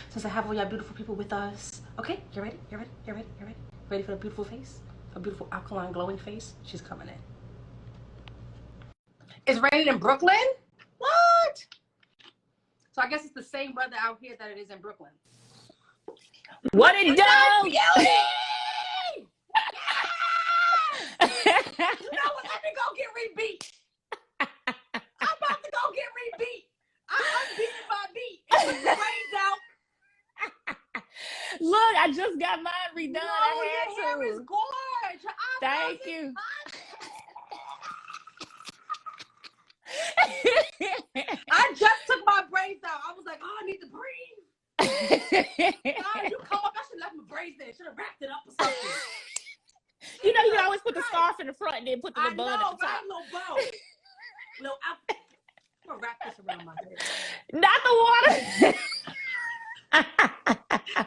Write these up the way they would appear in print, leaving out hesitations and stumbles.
since I have all y'all beautiful people with us. Okay, you ready? You ready? You ready? You ready? Ready for the beautiful face? A beautiful alkaline glowing face? She's coming in. It's raining in Brooklyn? What? So I guess it's the same weather out here that it is in Brooklyn. What it do? You know what? Let me go get rebeat. I'm about to go get rebeat. I'm beating my beat. It took the braids out. Look, I just got mine redone. No, I had your hair is to. gorgeous. Thank you. I just took my braids out. I was like, oh, I need to breathe. God, you come up. I should have left my braids there. Should have wrapped it up or something. You know, you can always put the scarf in the front and then put the little bun at the top. Right? Little bow. Little I'm gonna wrap this around my head. Not the water.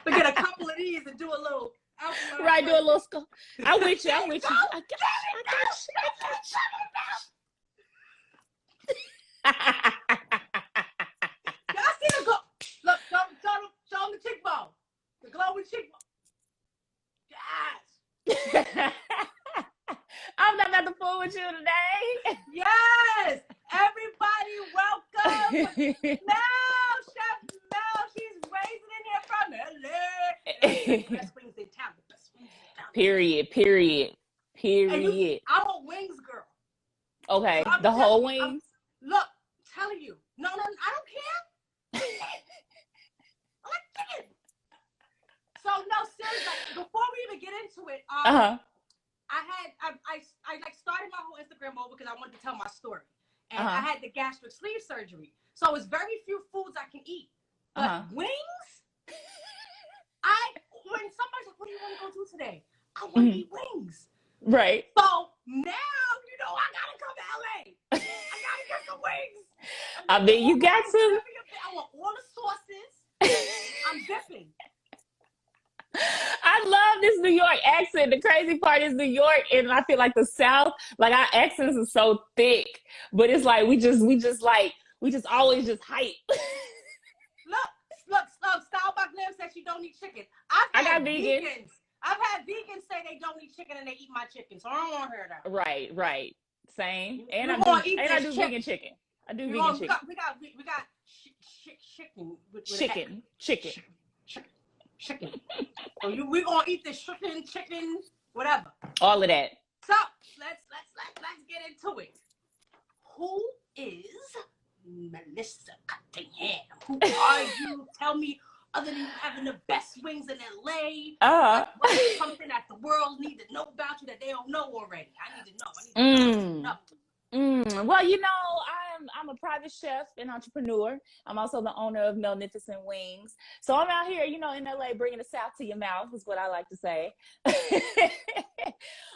We get a couple of these and do a little outline. Right, do a little scarf. I'm with you. I'm with you. I got Y'all see the go? Look, show them the cheekbone. The glowing cheekbone. Yes. I'm not about to fool with you today. Yes. Everybody, welcome. Mel, Chef Mel. She's raising in here from LA. Best wings in town. The best wings in town. Period. I want wings, girl. Okay, So the whole wings. Look, telling you. No, I don't care. I like chicken. So no, seriously, before we even get into it, I like started my whole Instagram over because I wanted to tell my story, and I had the gastric sleeve surgery, so it's very few foods I can eat. But wings, when somebody's like, "What do you want to go do today?" I want to eat wings. Right. So now you know I gotta come to LA. I gotta get some wings. I mean, you got to. I want all the sauces. I'm dipping. I love this New York accent. The crazy part is New York, and I feel like the South, like our accents are so thick, but it's like we just always just hype. Look, Style by Glam says she don't eat chicken. I got vegans. I've had vegans say they don't eat chicken and they eat my chicken, so I don't want to hear that. Right. Same. And I do vegan chicken. I do vegan chicken. We got chicken. Chicken. So we gonna eat this chicken, whatever. All of that. So let's get into it. Who is Melissa Cottingham? Who are you? Tell me, other than having the best wings in LA, what is something that the world needs to know about you that they don't know already? I need to know. Well, you know, I'm a private chef and entrepreneur. I'm also the owner of Magnificent Wings. So I'm out here, you know, in LA, bringing the South to your mouth is what I like to say.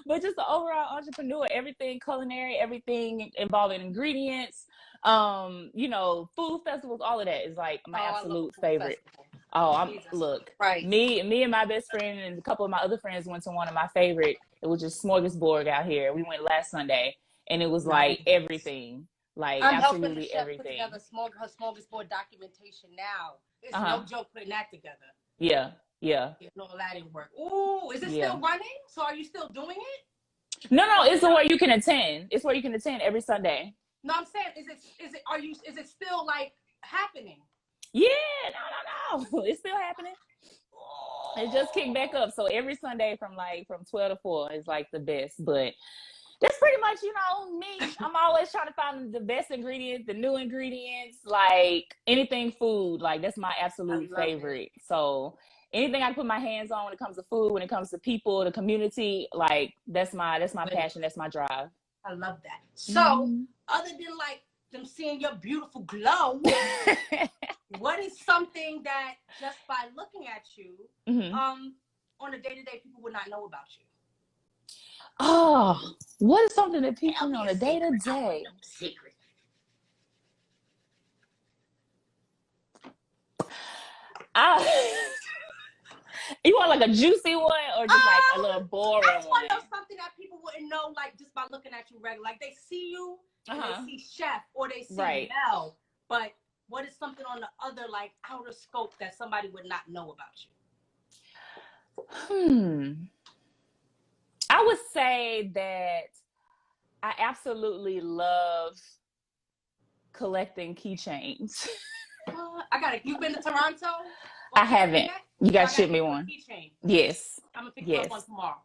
But just the overall entrepreneur, everything culinary, everything involving ingredients, you know, food festivals, all of that is like my absolute favorite. Me and my best friend and a couple of my other friends went to one of my favorite. It was just smorgasbord out here. We went last Sunday. And it was like everything, like I'm absolutely helping the everything. Chef put together her smorgasbord documentation now. It's no joke putting that together. Yeah. No, that didn't work. Ooh, is it still running? So are you still doing it? No, it's where you can attend. It's where you can attend every Sunday. No, I'm saying, is it still like happening? Yeah, no. It's still happening. It just kicked back up. So every Sunday from 12 to 4 is like the best, but that's pretty much, you know, me. I'm always trying to find the best ingredients, the new ingredients, like anything food. Like that's my absolute favorite. So anything I put my hands on when it comes to food, when it comes to people, the community, like that's my passion. That's my drive. I love that. So other than like them seeing your beautiful glow, what is something that just by looking at you, on a day-to-day people would not know about you? Oh, what is something that people on a day-to-day? Secret. You want like a juicy one or just like a little boring one? I just want to know something that people wouldn't know, like just by looking at you regular. Like they see you, and they see Chef, or they see Mel, but what is something on the other, like, outer scope that somebody would not know about you? I would say that I absolutely love collecting keychains. You've been to Toronto? I haven't. You got to ship me one. Keychain. Yes. I'm going to pick you up one tomorrow.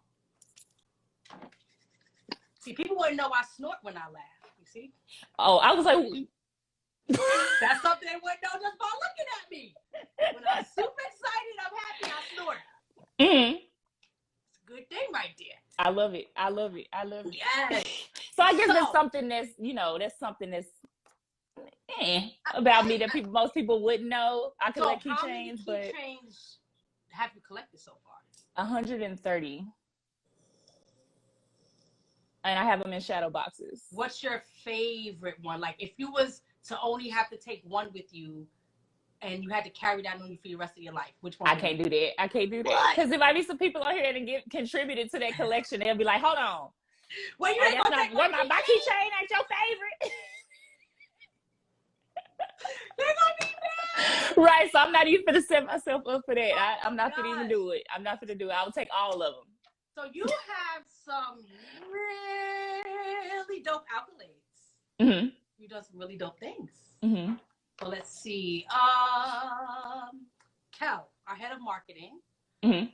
See, people wouldn't know I snort when I laugh. You see? Oh, I was like... That's something they wouldn't know just by looking at me. When I'm super excited, I'm happy, I snort. Mm-hmm. It's a good thing right there. I love it. Yes. So I guess that's something that's, about me that most people wouldn't know. I collect keychains, how many keychains have you collected so far? 130. And I have them in shadow boxes. What's your favorite one? Like, if you was to only have to take one with you and you had to carry that on you for the rest of your life, which one? I can't do that. Because there might be some people on here that contributed to that collection. They'll be like, hold on. Well, you ain't gonna take my keychain ain't your favorite. They're gonna be mad. Right, so I'm not even gonna set myself up for that. I'm not gonna even do it. I will take all of them. So you have some really dope accolades. Mm-hmm. You done some really dope things. Mm-hmm. So let's see. Kel, our head of marketing. Mm-hmm.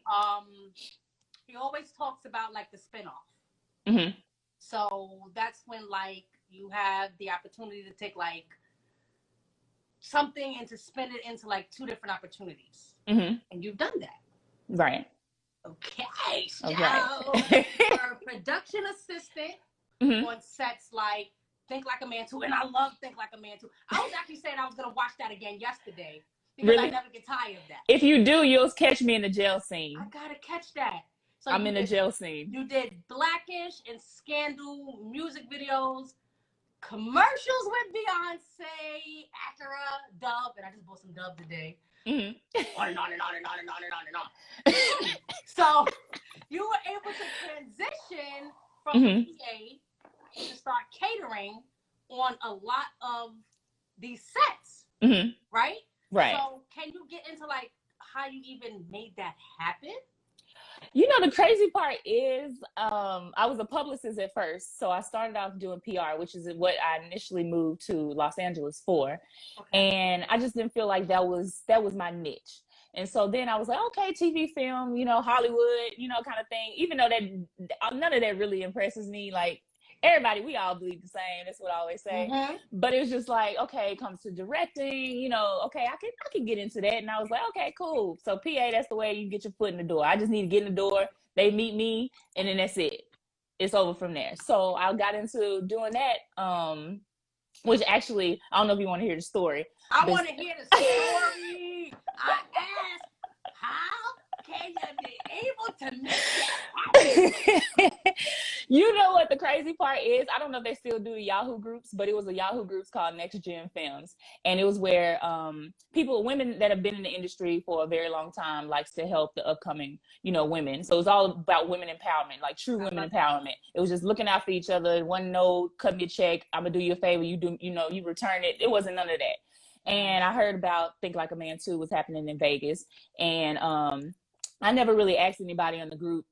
He always talks about like the spinoff. Mm-hmm. So that's when like you have the opportunity to take like something and to spin it into like 2 different opportunities. Mm-hmm. And you've done that. Right. Okay. So Okay. you're a production assistant on sets like Think Like a Man 2, and I love Think Like a Man 2. I was actually saying I was going to watch that again yesterday because I never get tired of that. If you do, you'll catch me in the jail scene. I got to catch that. So I'm in the jail scene. You did Blackish and Scandal music videos, commercials with Beyonce, Acura, Dove, and I just bought some Dove today. Mm-hmm. On and on and on and on and on and on and on. So you were able to transition from PA to start catering on a lot of these sets, right? Right. So can you get into like how you even made that happen? You know, the crazy part is I was a publicist at first. So I started off doing PR, which is what I initially moved to Los Angeles for. Okay. And I just didn't feel like that was my niche. And so then I was like, okay, TV, film, Hollywood, kind of thing. Even though that none of that really impresses me. Like, everybody, we all bleed the same. That's what I always say. Mm-hmm. But it was just like, okay, it comes to directing, okay, I can get into that. And I was like, okay, cool. So PA, that's the way you get your foot in the door. I just need to get in the door. They meet me, and then that's it. It's over from there. So I got into doing that, which actually, I don't know if you want to hear the story. I want to hear the story. I asked, how can you be able to make that happen? You know what the crazy part is? I don't know if they still do the Yahoo groups, but it was a Yahoo groups called Next Gen Films. And it was where women that have been in the industry for a very long time likes to help the upcoming, women. So it was all about women empowerment, like true women empowerment. It was just looking out for each other. One no, cut me a check. I'm going to do you a favor. You do, you return it. It wasn't none of that. And I heard about Think Like a Man 2 was happening in Vegas. And I never really asked anybody in the group,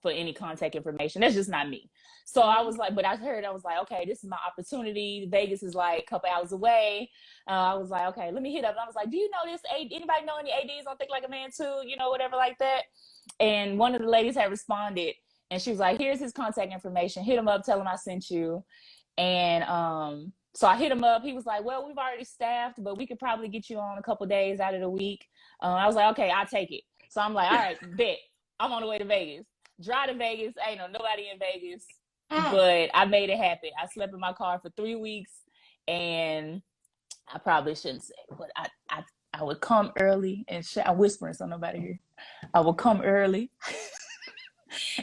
for any contact information. That's just not me. So I was like, I was like, okay, this is my opportunity. Vegas is like a couple hours away. I was like, okay, let me hit up. And I was like, do you know this? Anybody know any ADs on Think Like a Man 2? Whatever like that. And one of the ladies had responded, and she was like, here's his contact information. Hit him up, tell him I sent you. And so I hit him up. He was like, well, we've already staffed, but we could probably get you on a couple days out of the week. I was like, okay, I'll take it. So I'm like, all right, bet. I'm on the way to Vegas. Drive to Vegas. Ain't nobody in Vegas. But I made it happen. I slept in my car for 3 weeks, and I probably shouldn't say, but I would come early and I'm whispering so nobody here. I would come early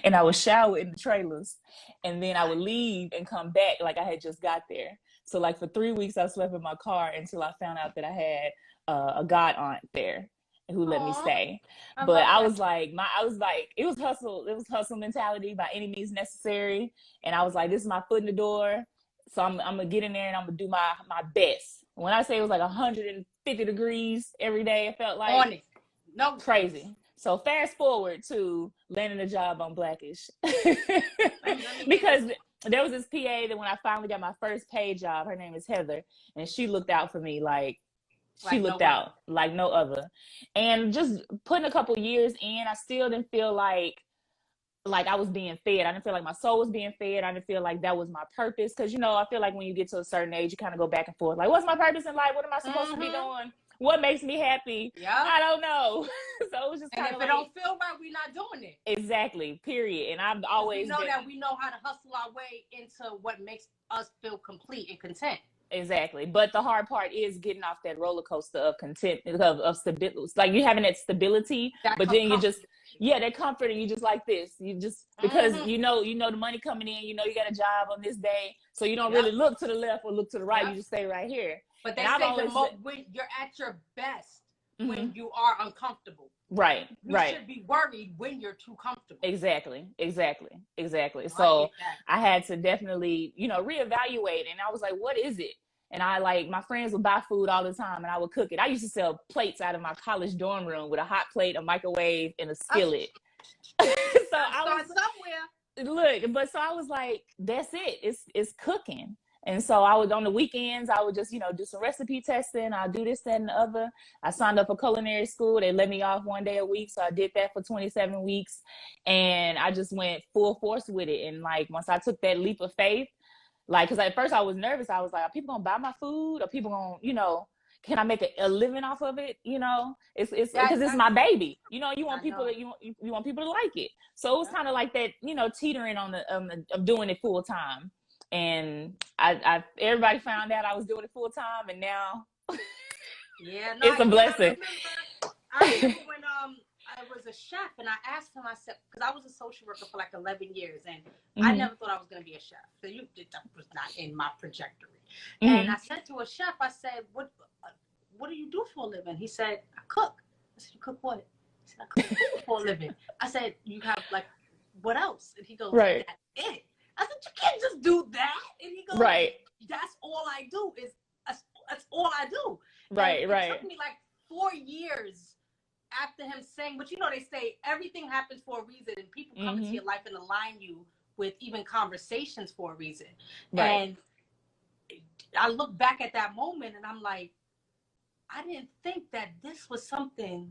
and I would shower in the trailers, and then I would leave and come back like I had just got there. So like for 3 weeks, I slept in my car until I found out that I had a god aunt there who let me stay. But I was like, it was hustle mentality by any means necessary. And I was like, this is my foot in the door. So I'm gonna get in there and I'm gonna do my best When I say it was like 150 degrees every day, it felt like On it. No crazy. So fast forward to landing a job on Blackish. Because there was this PA that when I finally got my first paid job, her name is Heather, and she looked out for me like like no other. And just putting a couple years in, I still didn't feel like I was being fed. I didn't feel like my soul was being fed. I didn't feel like that was my purpose. Because, you know, I feel like when you get to a certain age, you kind of go back and forth. Like, what's my purpose in life? What am I supposed to be doing? What makes me happy? Yeah. I don't know. So it was just kind of if it don't feel right, we're not doing it. Exactly. Period. And I've always that we know how to hustle our way into what makes us feel complete and content. Exactly. But the hard part is getting off that roller coaster of content, of stability. Like you having that stability, but then you just, that comfort, and you just like this. You just, because you know the money coming in, you know you got a job on this day, so you don't really look to the left or look to the right. You just stay right here. But they say when you're at your best, when you are uncomfortable. Right. You should be worried when you're too comfortable. Exactly. So I had to definitely, reevaluate. And I was like, what is it? And my friends would buy food all the time and I would cook it. I used to sell plates out of my college dorm room with a hot plate, a microwave, and a skillet. So I was somewhere. So I was like, that's it. It's cooking. And so I would, on the weekends, I would just, do some recipe testing. I'll do this, that, and the other. I signed up for culinary school. They let me off one day a week. So I did that for 27 weeks. And I just went full force with it. And once I took that leap of faith, because at first I was nervous. I was like, are people going to buy my food? Are people going to, can I make a living off of it? It's because it's my baby. You want people to, you want people to like it. So it was kind of like that, teetering on of doing it full time. And I everybody found out I was doing it full time, and now it's a blessing. I remember when I was a chef, and I asked him, I said, because I was a social worker for 11 years, and I never thought I was going to be a chef. So that was not in my trajectory. And I said to a chef, I said, what do you do for a living? He said, I cook. I said, you cook what? He said, I cook for a living. I said, you have what else? And he goes, that's it. I said, you can't just do that. And he goes, that's all I do. That's all I do. It took me 4 years after him saying, but they say everything happens for a reason, and people come into your life and align you with even conversations for a reason. And I look back at that moment and I'm like, I didn't think that this was something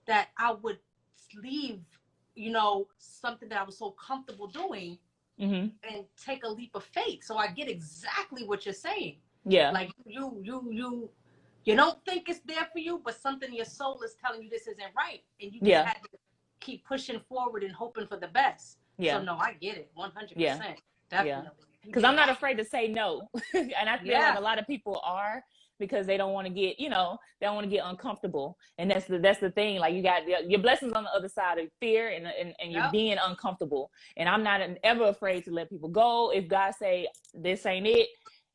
that I would leave, something that I was so comfortable doing. And take a leap of faith. So I get exactly what you're saying. Yeah. You don't think it's there for you, but something in your soul is telling you this isn't right. And you just had to keep pushing forward and hoping for the best. Yeah. So no, I get it 100%. Yeah. Definitely. Because I'm not afraid to say no. And I feel like a lot of people are, because they don't want to get, they don't want to get uncomfortable. And that's the thing. You got your blessings on the other side of fear and you're being uncomfortable. And I'm not ever afraid to let people go. If God say this ain't it,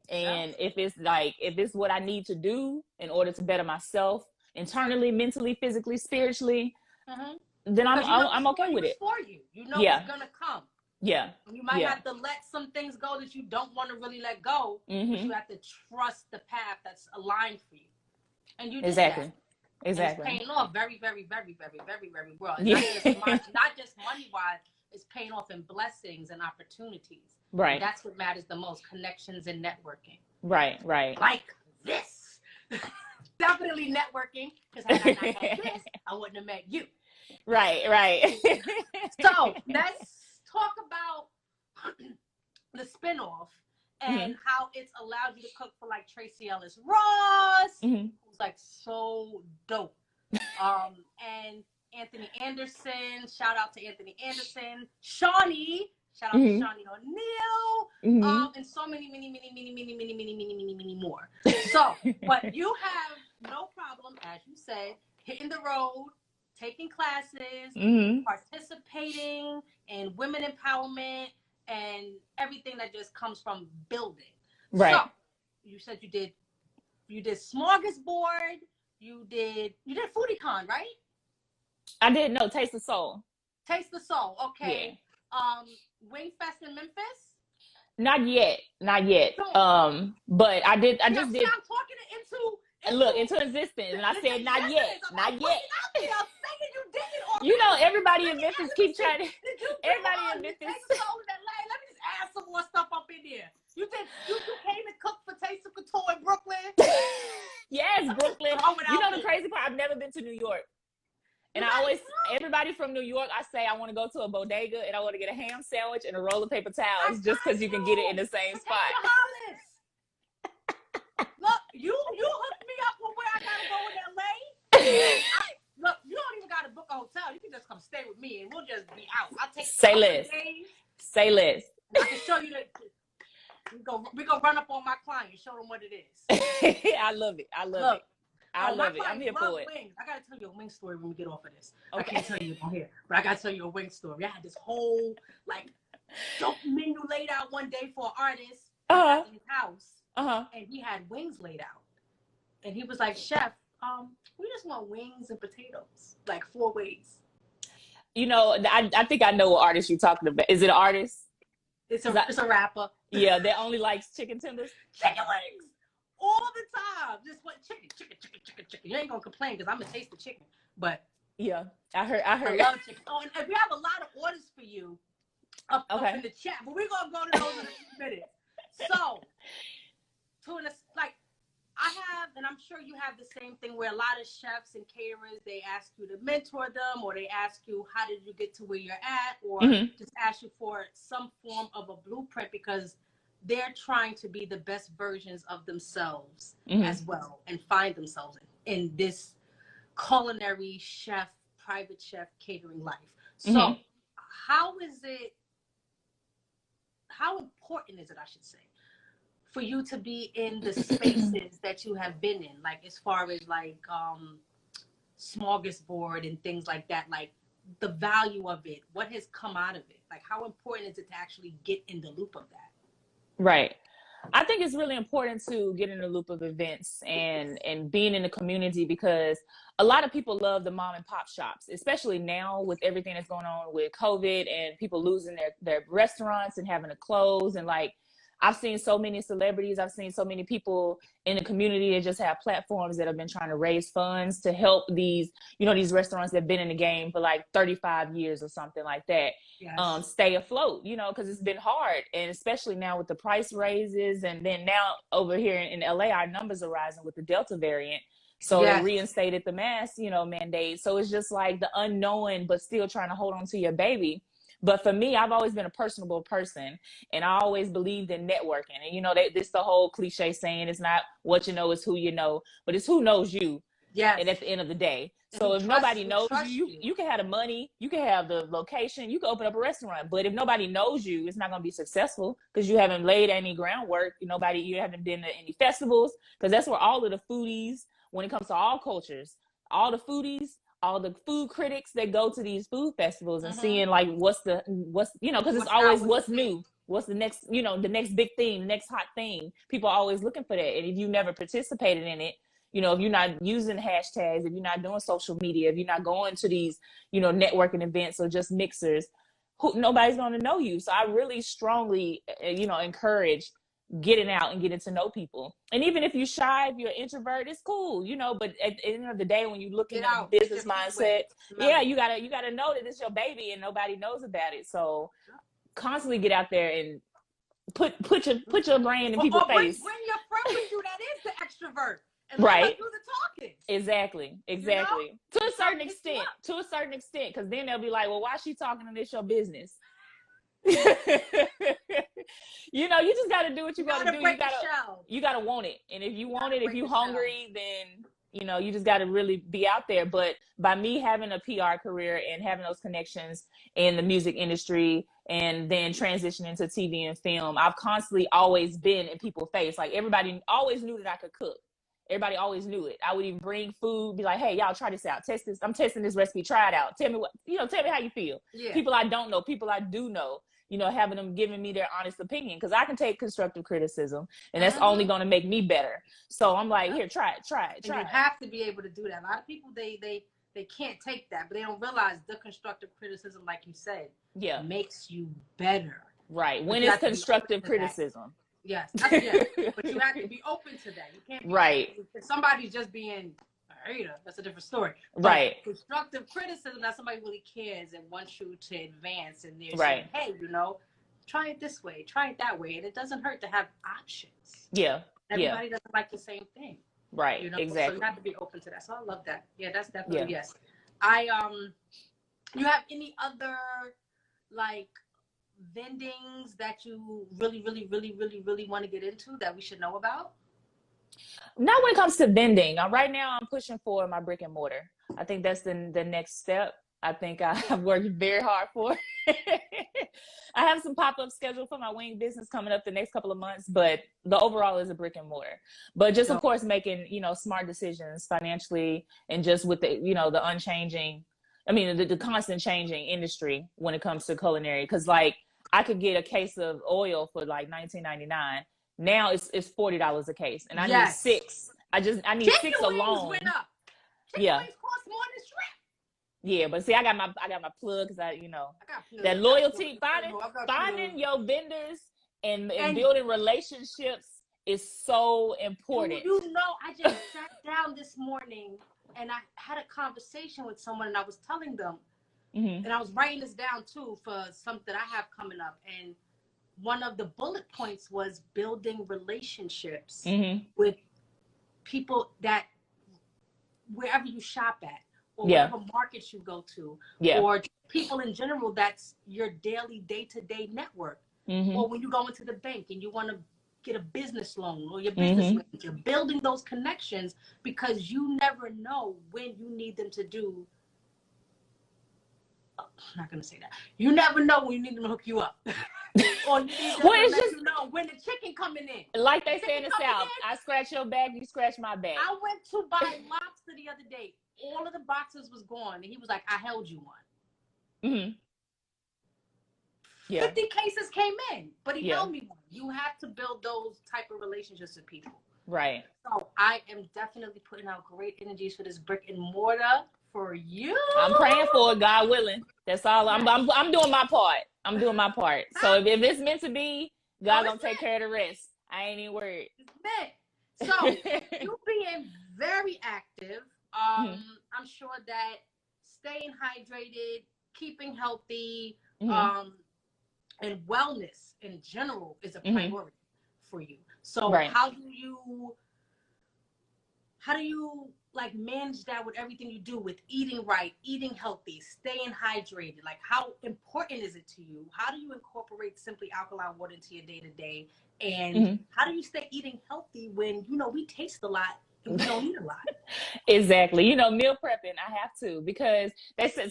and if it's what I need to do in order to better myself internally, mentally, physically, spiritually, then I'm okay with it. For you, it's gonna come. Yeah. You might have to let some things go that you don't want to really let go, but you have to trust the path that's aligned for you. And you did that. Exactly. And it's paying off very, very, very, very, very, very well. Not just money-wise, it's paying off in blessings and opportunities. Right. And that's what matters the most, connections and networking. Right. Like this. Definitely networking, because had I not had this, I wouldn't have met you. Right. So let's talk about the spinoff and how it's allowed you to cook for Tracee Ellis Ross, who's so dope. And Anthony Anderson, shout out to Anthony Anderson, Shawnee, shout out to Shawnee O'Neal, and so many more. So, but you have no problem, as you said, hitting the road, taking classes, participating in women empowerment, and everything that just comes from building. Right. So you said you did Smorgasbord, you did FoodieCon, right? I did. No, Taste the Soul. Taste the Soul. Okay. Yeah. Wingfest in Memphis? Not yet. But I just did. I'm talking into look, into existence. And I said, not yet, not yet. I'm saying you did it already. You know, everybody in Memphis keep trying to. Did you Everybody in Memphis. Let me just add some more stuff up in there. You came and cooked for Taste of Couture in Brooklyn? Yes, Brooklyn. You know the crazy part? I've never been to New York. And everybody from New York, I say I want to go to a bodega and I want to get a ham sandwich and a roll of paper towels just because you can get it in the same spot. Look, you hooked me up with where I gotta go in LA. Look, you don't even gotta book a hotel. You can just come stay with me and we'll just be out. I'll take Say less. Say less. I can show you that. We're gonna run up on my client and show them what it is. I love it. I love it. I love it. I'm here for it. Wings. I gotta tell you a wing story when we get off of this. Okay. I can't tell you on here, but I gotta tell you a wing story. I had this whole dope menu laid out one day for an artist in his house, and he had wings laid out, and he was like, "Chef, we just want wings and potatoes, like 4 ways." You know, I think I know what artist you're talking about. Is it an artist? It's a rapper. Yeah, that only likes chicken tenders. Chicken wings. All the time, just want chicken. You ain't gonna complain because I'm gonna taste the chicken, but yeah, I heard. I love chicken. Oh, and we have a lot of orders for you up in the chat, but we're gonna go to those in a few minutes. So, I have, and I'm sure you have the same thing where a lot of chefs and caterers, they ask you to mentor them, or they ask you how did you get to where you're at, or just ask you for some form of a blueprint because they're trying to be the best versions of themselves as well and find themselves in this culinary chef, private chef catering life. So how important is it, I should say, for you to be in the spaces that you have been in, like as far as smorgasbord and things like that, like the value of it, what has come out of it? Like how important is it to actually get in the loop of that? Right. I think it's really important to get in the loop of events and being in the community because a lot of people love the mom and pop shops, especially now with everything that's going on with COVID and people losing their restaurants and having to close. And I've seen so many celebrities, I've seen so many people in the community that just have platforms that have been trying to raise funds to help these restaurants that have been in the game for 35 years or something like that, stay afloat, because it's been hard. And especially now with the price raises. And then now over here in LA, our numbers are rising with the Delta variant. So they reinstated the mask, mandate. So it's just the unknown, but still trying to hold on to your baby. But for me, I've always been a personable person, and I always believed in networking. And, this the whole cliche saying, it's not what you know, it's who you know, but it's who knows you. Yeah. And at the end of the day. So if nobody knows you, you can have the money, you can have the location, you can open up a restaurant. But if nobody knows you, it's not going to be successful because you haven't laid any groundwork. You haven't been to any festivals, because that's where all of the foodies, when it comes to all cultures, all the foodies, all the food critics that go to these food festivals and seeing what's because it's always what's new, what's the next, the next big thing, the next hot thing. People are always looking for that. And if you never participated in it, if you're not using hashtags, if you're not doing social media, if you're not going to these, networking events or just mixers, nobody's going to know you. So I really strongly, encourage getting out and getting to know people. And even if you're shy, if you're an introvert, it's cool, but at the end of the day, when you look in the business mindset, you gotta know that it's your baby and nobody knows about it. So constantly get out there and put your brain in people's face. Bring your friend with you that is the extrovert. And right. Do the talking. Exactly. To a certain extent, because then they'll be like, well, why is she talking to this your business? You just got to do what you got to do. You got to want it. And if you want it, if you're hungry, then, you just got to really be out there. But by me having a PR career and having those connections in the music industry and then transitioning to TV and film, I've constantly always been in people's face. Everybody always knew that I could cook. Everybody always knew it. I would even bring food, be like, hey, y'all try this out. Test this. I'm testing this recipe. Try it out. Tell me tell me how you feel. Yeah. People I don't know, people I do know, having them giving me their honest opinion, because I can take constructive criticism and that's only going to make me better. So I'm like, here, try it. You have to be able to do that. A lot of people, they can't take that, but they don't realize the constructive criticism, like you said, makes you better. Right. When it's constructive criticism. Yes, that's yes. But you have to be open to that. You can't be right. If somebody's just being a hater, that's a different story. But Right. constructive criticism, that somebody really cares and wants you to advance, and they're Right. saying, hey, try it this way, try it that way. And it doesn't hurt to have options. Yeah. Everybody doesn't like the same thing. Right. Exactly. So you have to be open to that. So I love that. Yeah, that's definitely yes. You have any other like vendings that you really, really, really, really, really want to get into that we should know about? Not when it comes to vending. Right now, I'm pushing for my brick and mortar. I think that's the next step. I think I've worked very hard for it. I have some pop-ups scheduled for my wing business coming up the next couple of months, but the overall is a brick and mortar. But just, of course, making, smart decisions financially and just with the, the unchanging, the constant changing industry when it comes to culinary. Because, like, I could get a case of oil for, like, $19.99. Now it's $40 a case, and I need 6. I need Chicken 6 wings alone. Went up. Chicken wings cost more than shrimp. Yeah, but see, I got my plug because that loyalty, finding your vendors and building relationships is so important. I just sat down this morning and I had a conversation with someone, and I was telling them, and I was writing this down too for something I have coming up, and one of the bullet points was building relationships with people that wherever you shop at, or whatever markets you go to, or people in general, that's your daily day-to-day network. Or when you go into the bank and you want to get a business loan or your business manager, building those connections, because you never know when you need them to do. I'm not going to say that. You never know when you need them to hook you up. Or you need them to let you know when the chicken coming in. Like they say in the South, I scratch your back, you scratch my back. I went to buy lobster the other day. All of the boxes was gone. And he was like, I held you one. 50 cases came in, but he held me one. You have to build those type of relationships with people. Right. So I am definitely putting out great energies for this brick and mortar for you. I'm praying for it, God willing. That's all. I'm doing my part. I'm doing my part. So if it's meant to be, God gonna take care of the rest. I ain't even worried. It's meant. So you being very active. I'm sure that staying hydrated, keeping healthy, and wellness in general is a priority for you. So how do you like manage that with everything you do, with eating right, eating healthy, staying hydrated? Like, how important is it to you? How do you incorporate Simply Alkaline water into your day-to-day? And how do you stay eating healthy when, we taste a lot and we don't eat a lot? Exactly. Meal prepping, I have to, because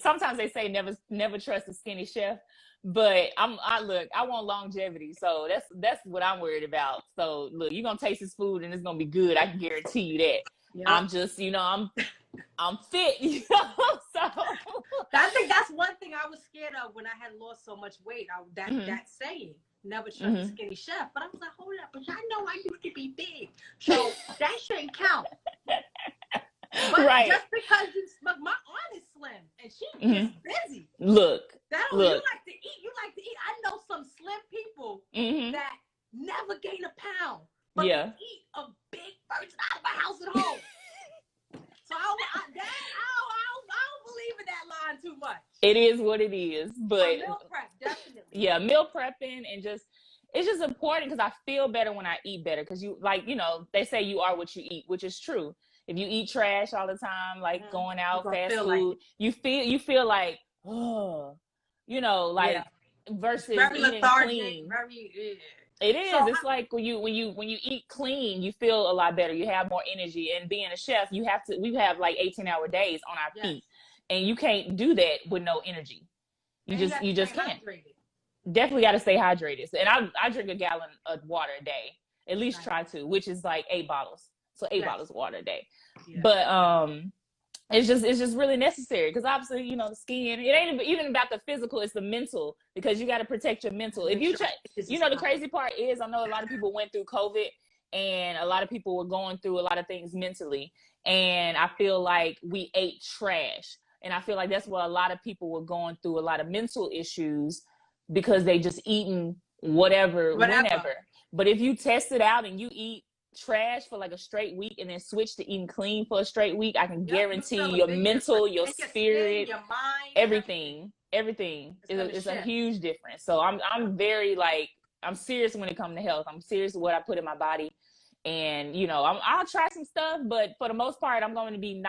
sometimes they say never trust a skinny chef. But I want longevity, so that's what I'm worried about. So look, you're gonna taste this food and it's gonna be good. I can guarantee you that. Yep. I'm just, I'm fit, So I think that's one thing I was scared of when I had lost so much weight. That saying, never trust a skinny chef. But I was like, hold up, but y'all know I used to be big, so that shouldn't count. But just because my aunt is slim and she is busy. Look. You like to eat. I know some slim people that never gain a pound, but they eat a big person out of a house at home. So I don't believe in that line too much. It is what it is, but meal prep, definitely. Yeah, meal prepping, and it's just important because I feel better when I eat better. Because they say you are what you eat, which is true. If you eat trash all the time, like going out, fast food, you feel like, versus very eating clean. It is. So it's like when you eat clean, you feel a lot better. You have more energy. And being a chef, we have like 18-hour days on our feet, and you can't do that with no energy. You just can't. Hydrated. Definitely got to stay hydrated. And I drink a gallon of water a day, at least try to, which is like 8 bottles. So 8 bottles of water a day. Yeah. But it's just really necessary, because obviously, the skin, it ain't even about the physical, it's the mental, because you got to protect your mental. If you the crazy part is, I know a lot of people went through COVID, and a lot of people were going through a lot of things mentally, and I feel like we ate trash, and I feel like that's what a lot of people were going through, a lot of mental issues, because they just eating whatever. Whenever. But if you test it out and you eat trash for like a straight week and then switch to eating clean for a straight week, I can guarantee your mental, your spirit, your mind, everything is a huge difference. So I'm very like, I'm serious when it comes to health. I'm serious with what I put in my body. And, you know, I'll try some stuff, but for the most part, I'm going to be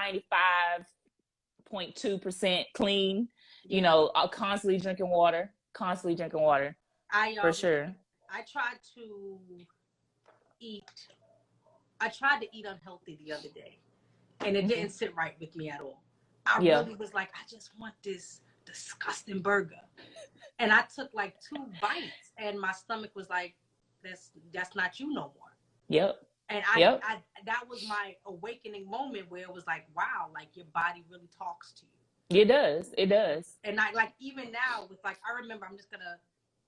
95.2% clean. You know, I'll constantly drinking water. For sure. I tried to eat unhealthy the other day, and it didn't sit right with me at all. I really was like, I just want this disgusting burger. And I took like 2 bites, and my stomach was like, that's not you no more. Yep. And I that was my awakening moment where it was like, wow, like your body really talks to you. It does. And I like, even now with like, I remember, I'm just gonna,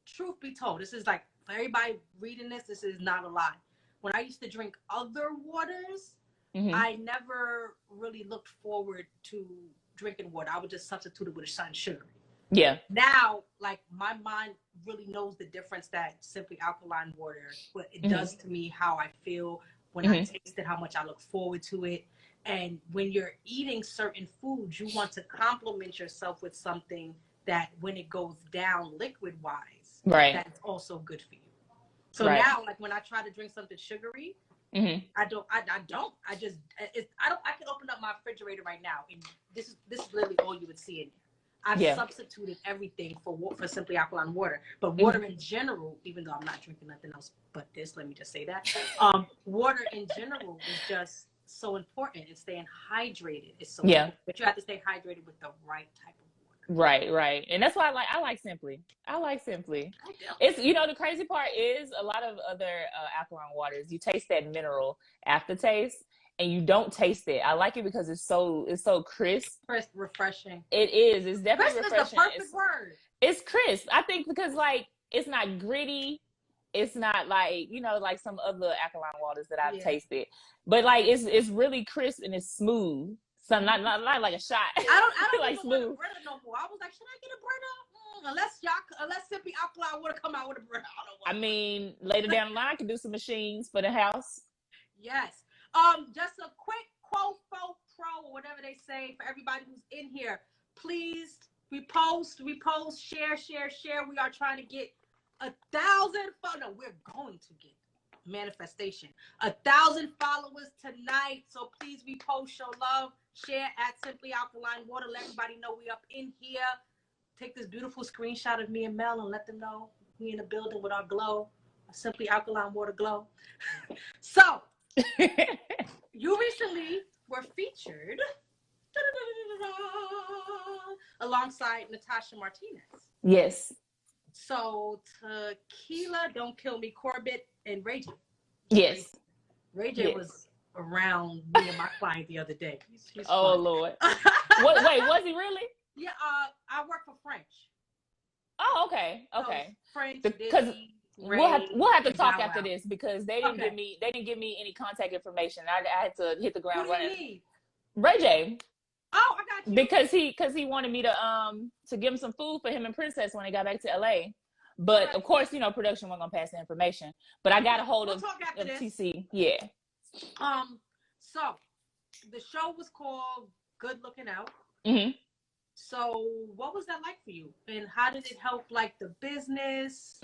truth be told, this is like, for everybody reading this is not a lie. When I used to drink other waters, I never really looked forward to drinking water. I would just substitute it with something sugary. Yeah. Now, like, my mind really knows the difference that Simply Alkaline water, what it does to me, how I feel when I taste it, how much I look forward to it. And when you're eating certain foods, you want to complement yourself with something that when it goes down liquid-wise, that's also good for you. So now, like, when I try to drink something sugary, I can open up my refrigerator right now, and this is literally all you would see in there. I've substituted everything for Simply Alkaline water, but water in general, even though I'm not drinking nothing else but this, let me just say that, water in general is just so important. And staying hydrated is so important, but you have to stay hydrated with the right type of water. Right. And that's why I like Simply. It's, you know, the crazy part is a lot of other alkaline waters, you taste that mineral aftertaste, and you don't taste it. I like it because it's so crisp. Refreshing. It is. It's definitely refreshing. Crisp is the perfect word. It's crisp. I think because, like, it's not gritty. It's not like, you know, like some other alkaline waters that I've tasted. But like it's really crisp and it's smooth. So not like a shot. I don't like even smooth. want a Brita no more. I was like, should I get a Brita? Unless Simply Alkaline would come out with a Brita. I mean, later down the line, I can do some machines for the house. Yes. Just a quick quote, pro, or whatever they say for everybody who's in here. Please repost, share. We are trying to get 1,000 followers. We're going to get manifestation. 1,000 followers tonight. So please repost, show love, share at Simply Alkaline Water. Let everybody know we up in here. Take this beautiful screenshot of me and Mel and let them know we in the building with our glow, our Simply Alkaline Water glow. So you recently were featured alongside Natasha Martinez. Yes. So Tequila, Don't Kill Me, Corbett, and Ray J. Yes. Ray J was around me and my client the other day. He's oh, fun. Lord. Wait, was he really? Yeah, I work for French. Oh, okay. So French, because we'll have to talk after this because they didn't give me any contact information. I had to hit the ground running. Who do you need? Ray J. Oh, I got you. Because he wanted me to give him some food for him and Princess when they got back to LA. But of course, you know, production wasn't gonna pass the information. But I got a hold of TC. Yeah. So the show was called Good Looking Out. So what was that like for you? And how did it help like the business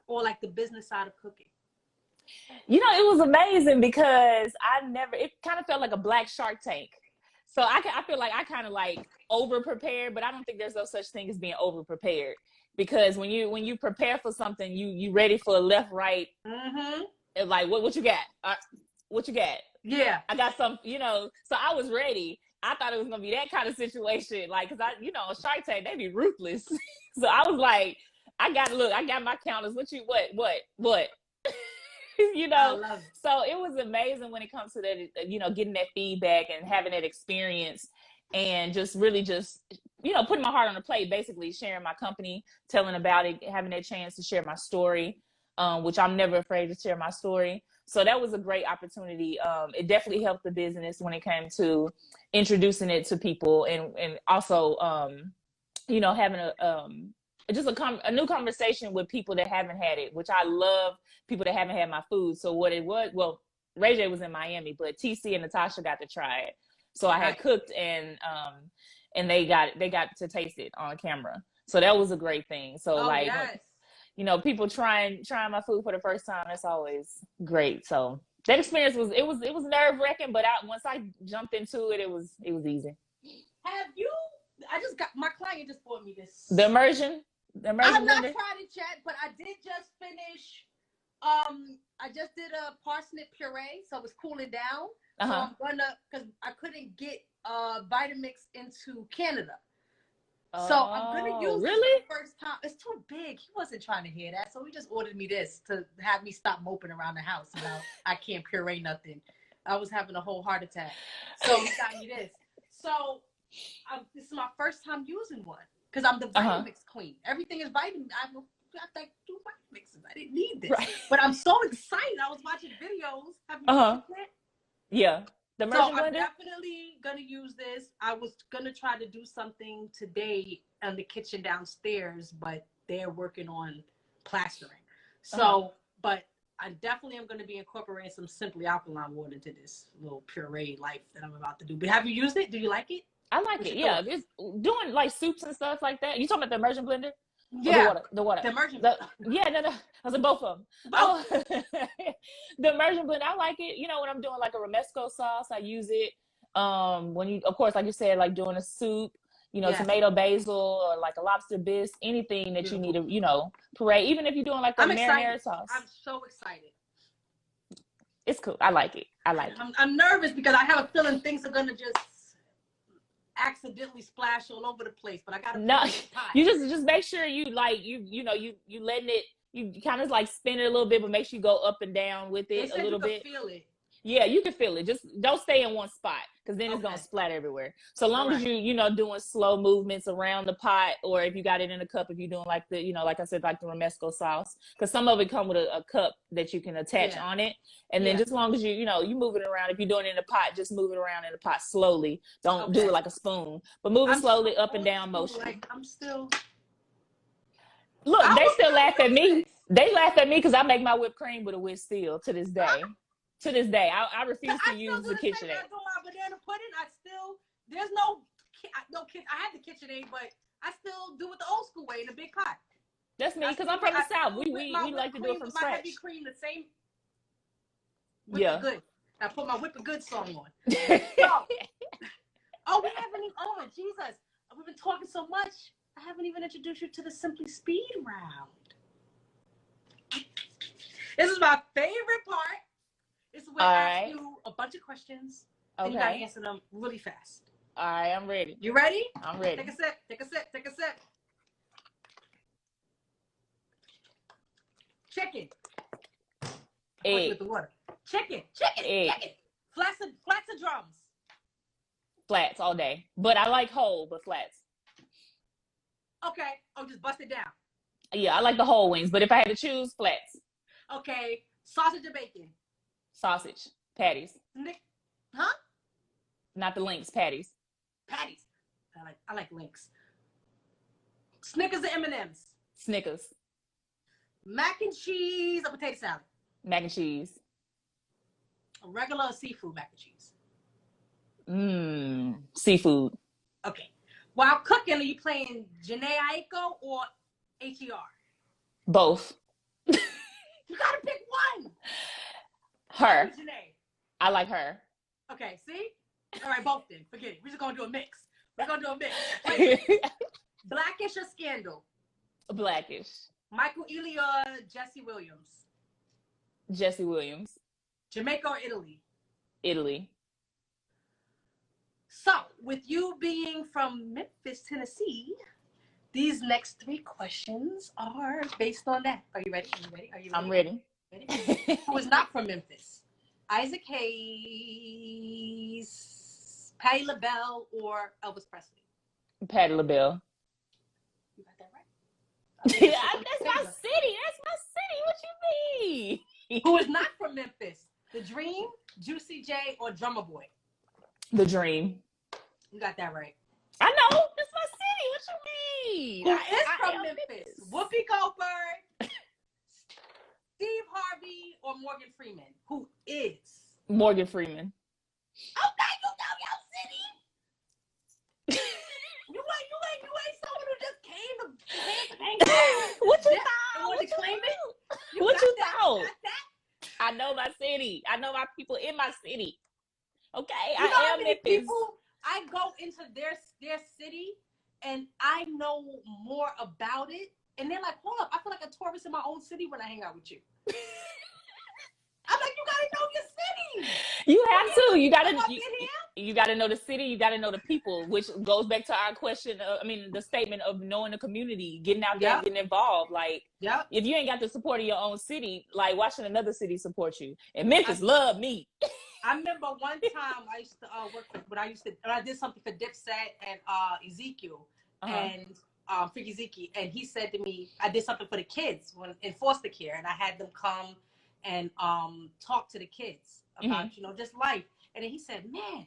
or like the business side of cooking? You know, it was amazing because it kind of felt like a black Shark Tank. So I feel like I kind of like over prepared, but I don't think there's no such thing as being over prepared, because when you prepare for something, you ready for left, right. Like what you got? What you got? Yeah, I got some. You know, so I was ready. I thought it was gonna be that kind of situation, like, cause on Shark Tank they be ruthless. So I was like, I got my counters. What? You know, so it was amazing when it comes to that, you know, getting that feedback and having that experience and just really you know, putting my heart on the plate, basically sharing my company, telling about it, having that chance to share my story, which I'm never afraid to share my story. So that was a great opportunity. It definitely helped the business when it came to introducing it to people and also, you know, having just a new conversation with people that haven't had it, which I love people that haven't had my food. So what it was, well, Ray J was in Miami, but TC and Natasha got to try it. So I had cooked and they got to taste it on camera. So that was a great thing. So you know, people trying my food for the first time, that's always great. So that experience was nerve-wracking, but once I jumped into it, it was easy. Have you? I just got my client just bought me this. The immersion I've not tried it yet, but I did just finish. I just did a parsnip puree, so it's cooling down. So I'm gonna, because I couldn't get Vitamix into Canada. So I'm gonna use it for the first time. It's too big. He wasn't trying to hear that, so he just ordered me this to have me stop moping around the house about I can't puree nothing. I was having a whole heart attack, so he got me this. So this is my first time using one because I'm the Vitamix queen. Everything is vitamin. I've got like 2 Vitamixes. I didn't need this, but I'm so excited. I was watching videos. Have you used it? Yeah. The immersion blender? I'm definitely gonna use this. I was gonna try to do something today in the kitchen downstairs, but they're working on plastering. So, but I definitely am gonna be incorporating some Simply Alkaline water into this little puree life that I'm about to do. But have you used it? Do you like it? I like it. Yeah, it's doing like soups and stuff like that. You talking about the immersion blender? Yeah, the water. The immersion. Yeah, no. I said both of them. Oh, the immersion blender, I like it. You know, when I'm doing like a romesco sauce, I use it. When you, of course, like you said, like doing a soup, you know, tomato basil or like a lobster bisque, anything that you need to, you know, puree. Even if you're doing like a marinara sauce. I'm so excited. It's cool. I like it. I'm nervous because I have a feeling things are gonna just accidentally splash all over the place, but I gotta you just make sure you like you know you letting it, you kind of like spin it a little bit, but make sure you go up and down with it a little bit. Feel it. Yeah, you can feel it. Just don't stay in one spot because then it's gonna splatter everywhere. So long as you know doing slow movements around the pot, or if you got it in a cup, if you're doing like the, you know, like I said, like the romesco sauce, because some of it come with a cup that you can attach on it, and then just long as you know you move it around. If you're doing it in a pot, just move it around in the pot slowly. Don't do it like a spoon, but move it slowly up and down motion. Like I'm still. Look, they still laugh at me. They laugh at me because I make my whipped cream with a whisk still to this day. To this day, I refuse to use the KitchenAid. I do my banana pudding. There's no I have the KitchenAid, but I still do it the old school way in a big pot. That's me, because I'm from the South. We like to do it from scratch. My heavy cream, the same. Good. I put my Whipping Good song on. We haven't even. Oh Jesus, we've been talking so much. I haven't even introduced you to the Simply Speed round. This is my favorite part. This is where I ask you a bunch of questions, and you gotta answer them really fast. All right, I'm ready. You ready? I'm ready. Take a sip. Take a sip. Take a sip. Chicken. Egg. With the water. Chicken. Egg. Chicken. Flats or drums? Flats all day, but I like whole, but flats. Okay. Oh, just bust it down. Yeah, I like the whole wings, but if I had to choose, flats. Okay. Sausage or bacon? Sausage. Patties. Huh? Not the links. Patties. Patties. I like links. Snickers or M&M's? Snickers. Mac and cheese or potato salad? Mac and cheese. A regular or seafood mac and cheese? Seafood. Okay. While cooking, are you playing Jhené Aiko or HER? Both. You gotta pick one. Her. I like her. Okay, see? All right, both then. Forget it. We're just gonna do a mix. Blackish or Scandal? Blackish. Michael Ealy or Jesse Williams? Jesse Williams. Jamaica or Italy? Italy. So, with you being from Memphis, Tennessee, these next 3 questions are based on that. Are you ready? I'm ready. Who is not from Memphis? Isaac Hayes, Patti LaBelle, or Elvis Presley? Patti LaBelle. You got that right. That's my city. What you mean? Who is not from Memphis? The Dream, Juicy J, or Drummer Boy? The Dream. You got that right. I know. That's my city. What you mean? Who is I from am Memphis? Whoopi Goldberg, Steve Harvey, or Morgan Freeman? Who is? Morgan Freeman. Okay, you know your city. you ain't someone who just came to What you thought? Want to claim it? What you that? thought? You got that? I know my city. I know my people in my city. Okay, You know I how am many Memphis. people I go into their city and I know more about it, and they're like, "Hold up, I feel like a tourist in my own city when I hang out with you." I'm like, "You gotta know your city. You have to. You gotta know the city. You gotta know the people, which goes back to our question. The statement of knowing the community, getting out there, getting involved. Like, if you ain't got the support of your own city, like watching another city support you. And Memphis love me. I remember one time I used to work when I did something for Dipset and Ezekiel and Freaky Ezekiel, and he said to me, I did something for the kids in foster care, and I had them come and talk to the kids about just life. And then he said, "Man,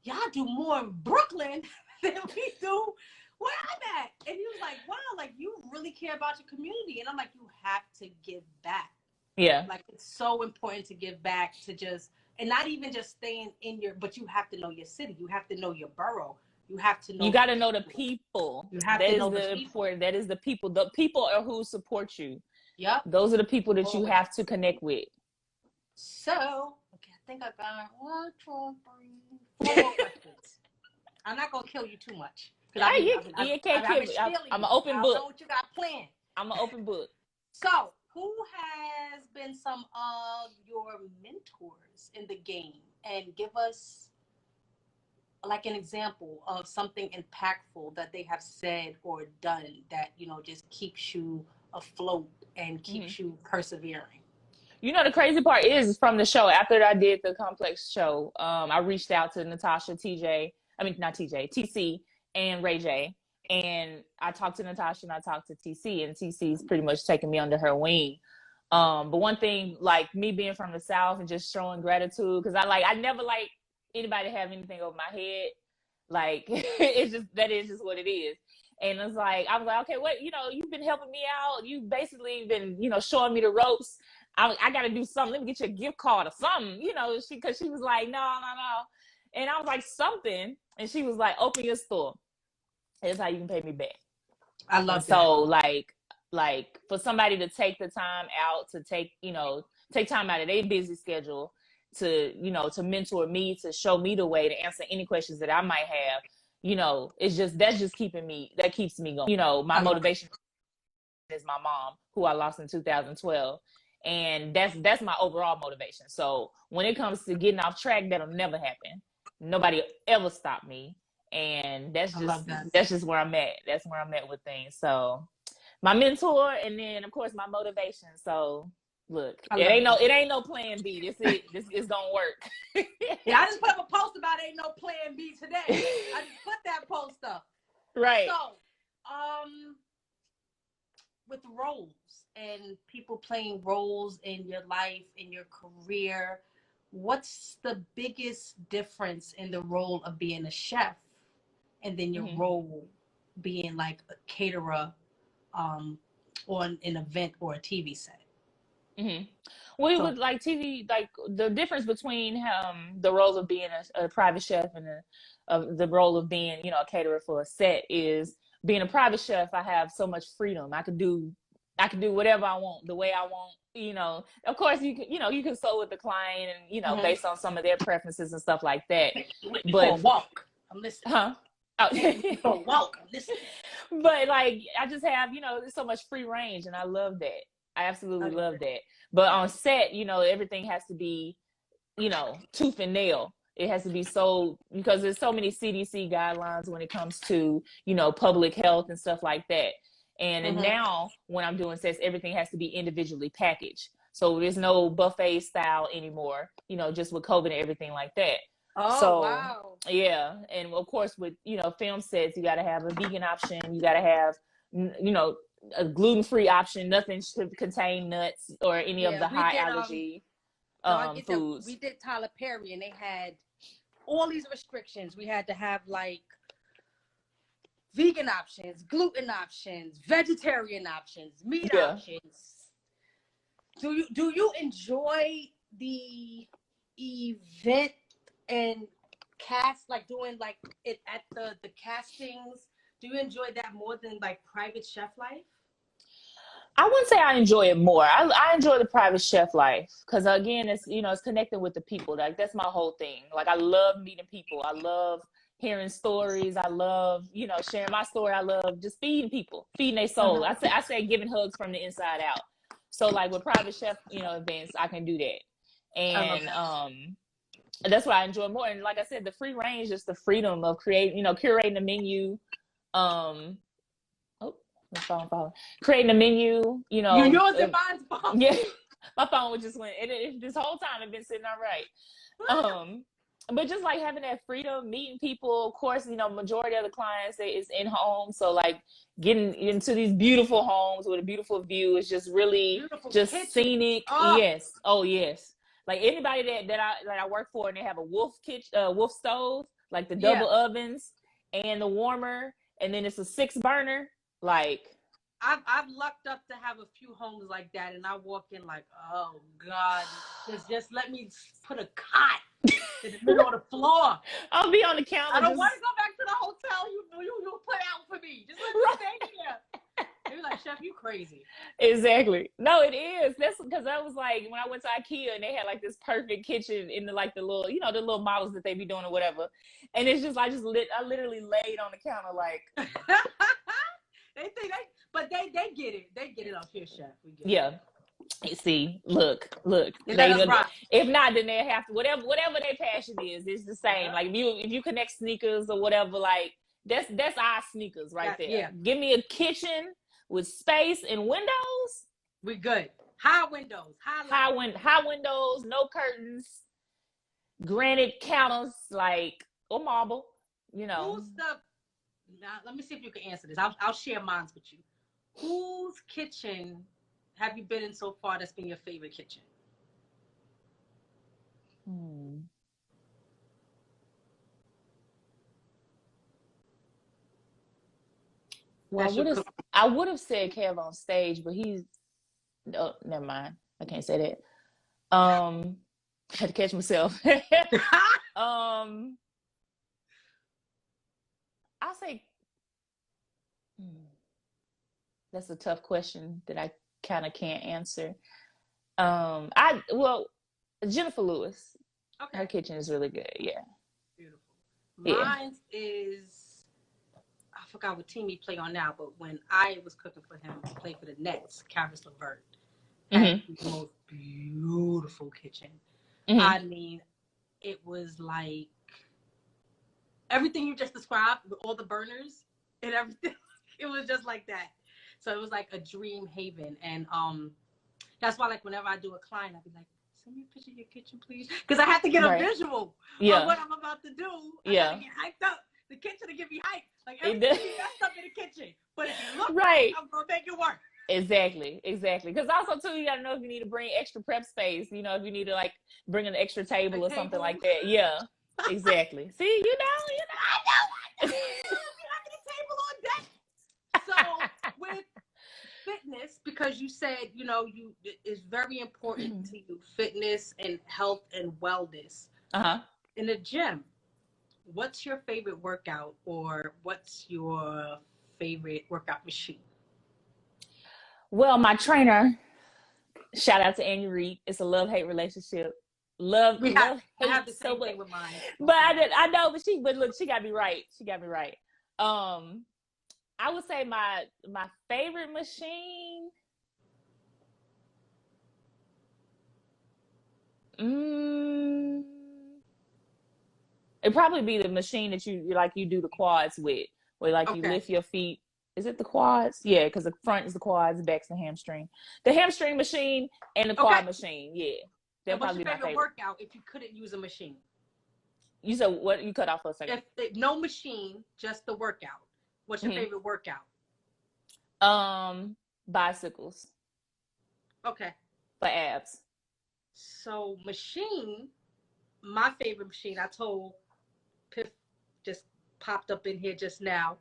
y'all do more in Brooklyn than we do where I'm at." And he was like, "Wow, like you really care about your community." And I'm like, "You have to give back." Yeah. Like it's so important to give back, to just, and not even just staying in but you have to know your city. You have to know your borough. You have to know. You got to know the people. You have to know the people. That is the people. The people are who support you. Yep. Those are the people that you have to connect with. So, okay, I think I got 1, 2, 3, 4 more questions. I'm not gonna kill you too much. You can't kill me. I'm an open book. I know what you got planned. I'm an open book. So, who has been some of your mentors in the game? And give us like an example of something impactful that they have said or done that, just keeps you afloat and keeps you persevering. The crazy part is from the show, after I did the Complex show, I reached out to Natasha, TC, and Ray J. And I talked to Natasha and I talked to TC, and TC's pretty much taking me under her wing. But one thing, like me being from the South and just showing gratitude, because I never like anybody to have anything over my head. Like that is just what it is. And it's like, I was like, okay, what, you've been helping me out. You've basically been, showing me the ropes. I got to do something. Let me get you a gift card or something, because she was like, no. And I was like, something. And she was like, open your store. That's how you can pay me back. I love that. So like for somebody to take the time out to take time out of their busy schedule to, to mentor me, to show me the way, to answer any questions that I might have, that keeps me going. My motivation is my mom, who I lost in 2012. And that's my overall motivation. So when it comes to getting off track, that'll never happen. Nobody ever stopped me. And that's just where I'm at. That's where I'm at with things. So my mentor, and then of course my motivation. So look, it ain't no plan B. This is gonna work. Yeah, I just put up a post about ain't no plan B today. I just put that post up. Right. So, with roles and people playing roles in your life, in your career, what's the biggest difference in the role of being a chef and then your role being like a caterer on an event or a TV set? With like TV, like the difference between the role of being a private chef and the role of being, a caterer for a set is being a private chef. I have so much freedom. I can do whatever I want, the way I want. Of course you can consult with the client and based on some of their preferences and stuff like that. But walk, I'm listening. Huh? Oh, walk, I'm listening. But like I just have there's so much free range, and I love that. I absolutely love that. But on set, everything has to be, tooth and nail. It has to be because there's so many CDC guidelines when it comes to, public health and stuff like that. And now when I'm doing sets, everything has to be individually packaged. So there's no buffet style anymore, just with COVID and everything like that. Oh, wow. Yeah. And of course with, film sets, you got to have a vegan option. You got to have, a gluten-free option, nothing should contain nuts or any of the high allergy foods. We did Tyler Perry, and they had all these restrictions. We had to have like vegan options, gluten options, vegetarian options, meat options. Do you enjoy the event and cast, like doing like it at the castings? Do you enjoy that more than like private chef life? I wouldn't say I enjoy it more. I enjoy the private chef life because again, it's it's connected with the people. Like that's my whole thing. Like I love meeting people. I love hearing stories. I love sharing my story. I love just feeding people, feeding their soul. I say giving hugs from the inside out. So like with private chef events, I can do that, and that's what I enjoy more. And like I said, the free range, just the freedom of curating a menu. Oh, my phone falling. Creating a menu, yours and mine's both. Yeah, my phone just went. This whole time it's been sitting all right. But just like having that freedom, meeting people. Of course, majority of the clients is in home, so like getting into these beautiful homes with a beautiful view is just really beautiful just kitchen. scenic. Oh. Yes, oh yes. Like anybody that I work for, and they have a wolf stove, like the double ovens and the warmer, and then it's a 6-burner. Like I've lucked up to have a few homes like that, and I walk in like, oh God, just let me put a cot in the middle of the floor. I'll be on the counter. I don't want to go back to the hotel you put out for me. Just let me stay here. They were like, Chef, you crazy. Exactly. No, it is. That's because I was like, when I went to IKEA and they had like this perfect kitchen in the little, the little models that they be doing or whatever. And it's just, I literally laid on the counter like. They think but they get it. They get it off here, Chef. We get it. You see, look. If not, then they have to whatever their passion is. It's the same. Like if you connect sneakers or whatever, like that's our sneakers right there. Yeah. Give me a kitchen with space and windows. We good. High windows. High windows. No curtains. Granite counters, like or marble. Who's now, let me see if you can answer this. I'll share mine with you. Whose kitchen have you been in so far that's been your favorite kitchen? Well, I would have said Kev on stage, but he's never mind. I can't say that. I had to catch myself. I'll say that's a tough question that I kind of can't answer. Jennifer Lewis. Okay. Her kitchen is really good. Yeah. Beautiful. Mine is, I forgot what team he play on now, but when I was cooking for him, he played for the Nets, Caris LeVert. Had the most beautiful kitchen. I mean, it was like everything you just described with all the burners and everything. It was just like that. So it was like a dream haven. And that's why, like, whenever I do a client, I'd be like, send me a picture of your kitchen, please. Because I have to get a visual of what I'm about to do. I got to get hyped up. The kitchen to get me hyped. Like, everything be messed up in the kitchen. But if you look right, I'm going to make it work. Exactly. Because also, too, you got to know if you need to bring extra prep space. If you need to, like, bring an extra table or something like that. Yeah, exactly. See, I know. We have a table on deck. So, with fitness, because you said, it's very important to you, fitness and health and wellness. In the gym, what's your favorite workout or what's your favorite workout machine? Well, my trainer, shout out to Annie Reed. It's a love-hate relationship. Love-hate so much. With mine. But I know, but look, she got me right. I would say my favorite machine. It'd probably be the machine that you do the quads with, where you lift your feet. Is it the quads? Yeah, because the front is the quads, the back's the hamstring. The hamstring machine and the quad machine. Yeah, that'd probably be my favorite workout if you couldn't use a machine. You said what? You cut off for a second. If no machine, just the workout. What's your favorite workout? Bicycles. Okay. For abs. So machine, my favorite machine, I told Piff just popped up in here just now.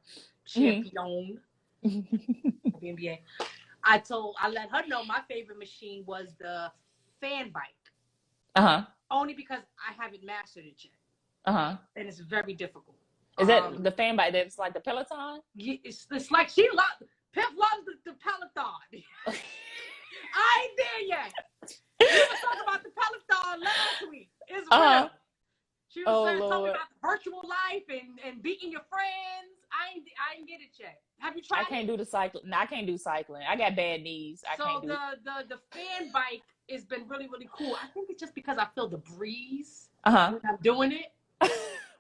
Champion. NBA. I let her know my favorite machine was the fan bike. Only because I haven't mastered it yet. And it's very difficult. Is that the fan bike that's like the Peloton? It's like Pip loves the Peloton. I ain't there yet. We were talking about the Peloton last week. It's real. She was talking about the virtual life and beating your friends. I ain't get it yet. Have you tried? I can't do the cycling. No, I can't do cycling. I got bad knees. The fan bike has been really, really cool. I think it's just because I feel the breeze when I'm doing it.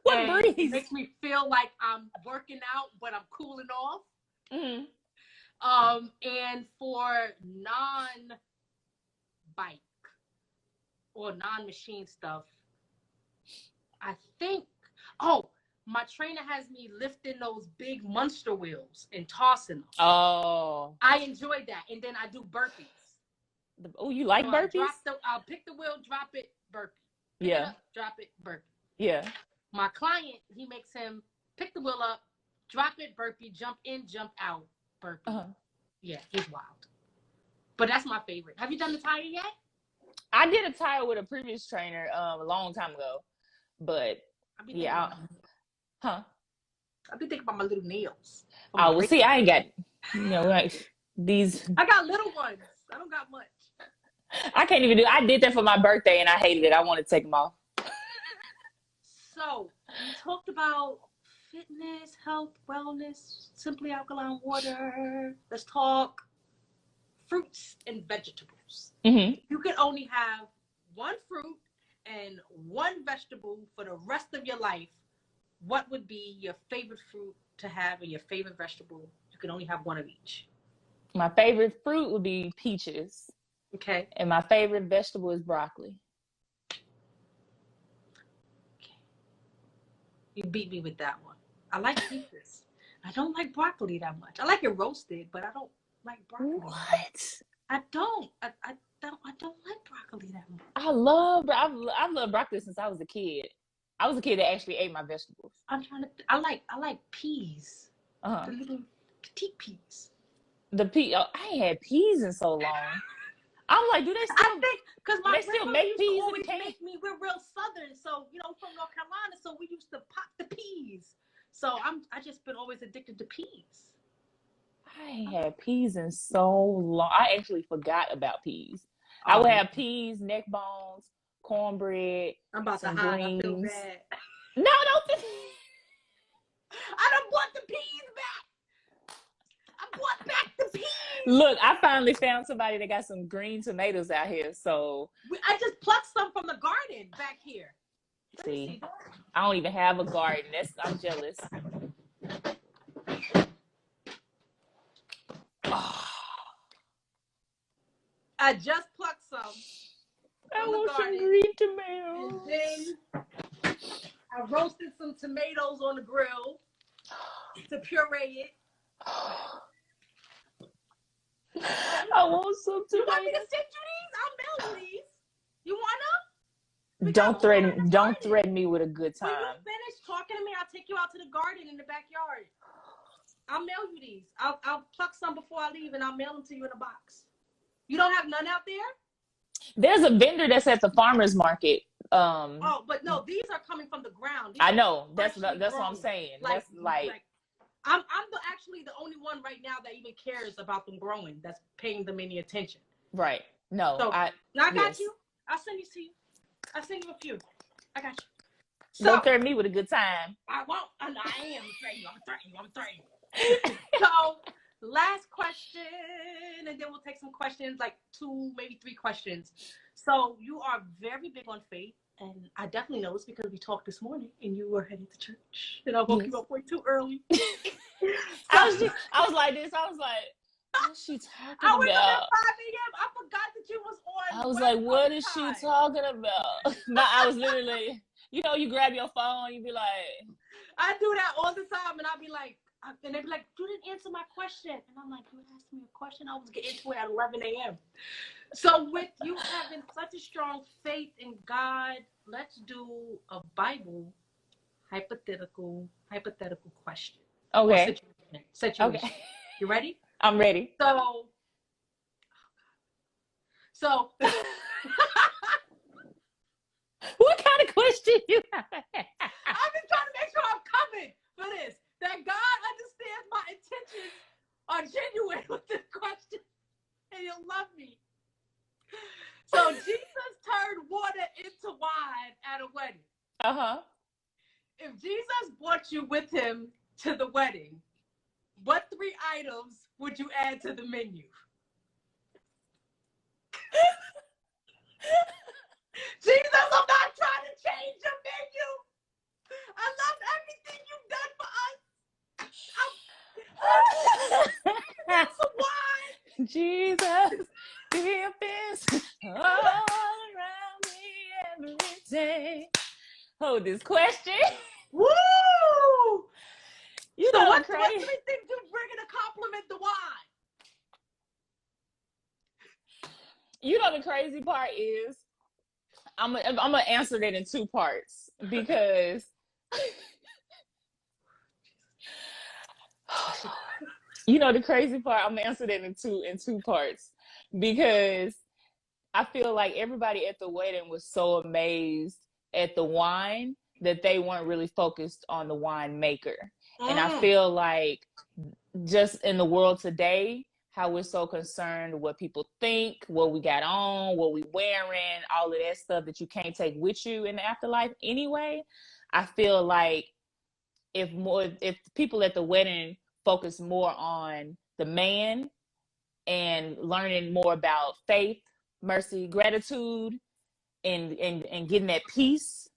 What breeze? It makes me feel like I'm working out, but I'm cooling off. And for non-bike or non-machine stuff, I think, my trainer has me lifting those big monster wheels and tossing them. I enjoy that. And then I do burpees. You like burpees? I'll pick the wheel, drop it, burpee. Pick it up, drop it, burpee. Yeah. My client, he makes him pick the wheel up, drop it, burpee, jump in, jump out, burpee. Yeah, he's wild. But that's my favorite. Have you done the tire yet? I did a tire with a previous trainer a long time ago. But I've been thinking about my little nails. Well, see, I ain't got, like these. I got little ones. I don't got much. I can't even I did that for my birthday and I hated it. I want to take them off. So, we talked about fitness, health, wellness, simply alkaline water. Let's talk fruits and vegetables. You can only have one fruit and one vegetable for the rest of your life. What would be your favorite fruit to have and your favorite vegetable? You can only have one of each. My favorite fruit would be peaches. Okay. And my favorite vegetable is broccoli. You beat me with that one. I like peaches. I don't like broccoli that much. I like it roasted, but I don't like broccoli. What? I don't. I don't like broccoli that much. I love broccoli since I was a kid. I was a kid that actually ate my vegetables. I like peas. The little petite peas. I ain't had peas in so long. I'm like, do they still? I think because my still make peas in the can. We're real Southern, so from North Carolina, so we used to pop the peas. So I just been always addicted to peas. I ain't had peas in so long. I actually forgot about peas. I would have peas, neck bones, cornbread. I'm about some to hide. greens. I feel bad. No, don't. I done bought the peas back. I bought back the peas. Look, I finally found somebody that got some green tomatoes out here. So I just plucked some from the garden back here. See, I don't even have a garden. I'm jealous. I just plucked some. I want some green tomatoes. And then I roasted some tomatoes on the grill to puree it. I want some tomatoes. You want me to send you these? I'll mail you these. You want them? Don't threaten me with a good time. When you finish talking to me, I'll take you out to the garden in the backyard. I'll mail you these. I'll pluck some before I leave and I'll mail them to you in a box. You don't have none out there? There's a vendor that's at the farmer's market. But no, these are coming from the ground. I know. That's what I'm saying. I'm actually the only one right now that even cares about them growing. That's paying them any attention. Right. No. So, I got you. I'll send you to you. I'll send you a few. I got you. So, don't threaten me with a good time. I won't. I am threatening you. I'm threatening you. So, last question, and then we'll take some questions, like 2, maybe 3 questions. So, you are very big on faith, and I definitely know it's because we talked this morning, and you were headed to church, and I woke you up way too early. I was like this. I was like, what's she talking about? I was up at 5 a.m. I forgot that you was on. I was like, what is she talking about? No, I was literally, you grab your phone, you be like. I do that all the time, and I'll be like, and they be like, you didn't answer my question. And I'm like, you asked me a question? I was getting into it at 11 a.m. So with you having such a strong faith in God, let's do a Bible hypothetical question. Okay. Situation. Okay. You ready? I'm ready. So What kind of question you have? I've been trying to make sure I'm covered for this. That God understands my intentions are genuine with this question, and He'll love me. So Jesus turned water into wine at a wedding. If Jesus brought you with Him to the wedding, what 3 items would you add to the menu? Jesus, I'm not trying to change your menu. I love everything you've done for us. That's some wine. Jesus, this all around me every day. Hold this question. Woo! You so know what 3 crazy. things you bring to compliment the wine? You know the crazy part is, I'm gonna answer that in 2 parts because you know the crazy part. I'm gonna answer that in two parts because I feel like everybody at the wedding was so amazed at the wine that they weren't really focused on the wine maker. And I feel like just in the world today, how we're so concerned what people think, what we got on, what we wearing, all of that stuff that you can't take with you in the afterlife anyway. I feel like if people at the wedding focus more on the man and learning more about faith, mercy, gratitude, and getting that peace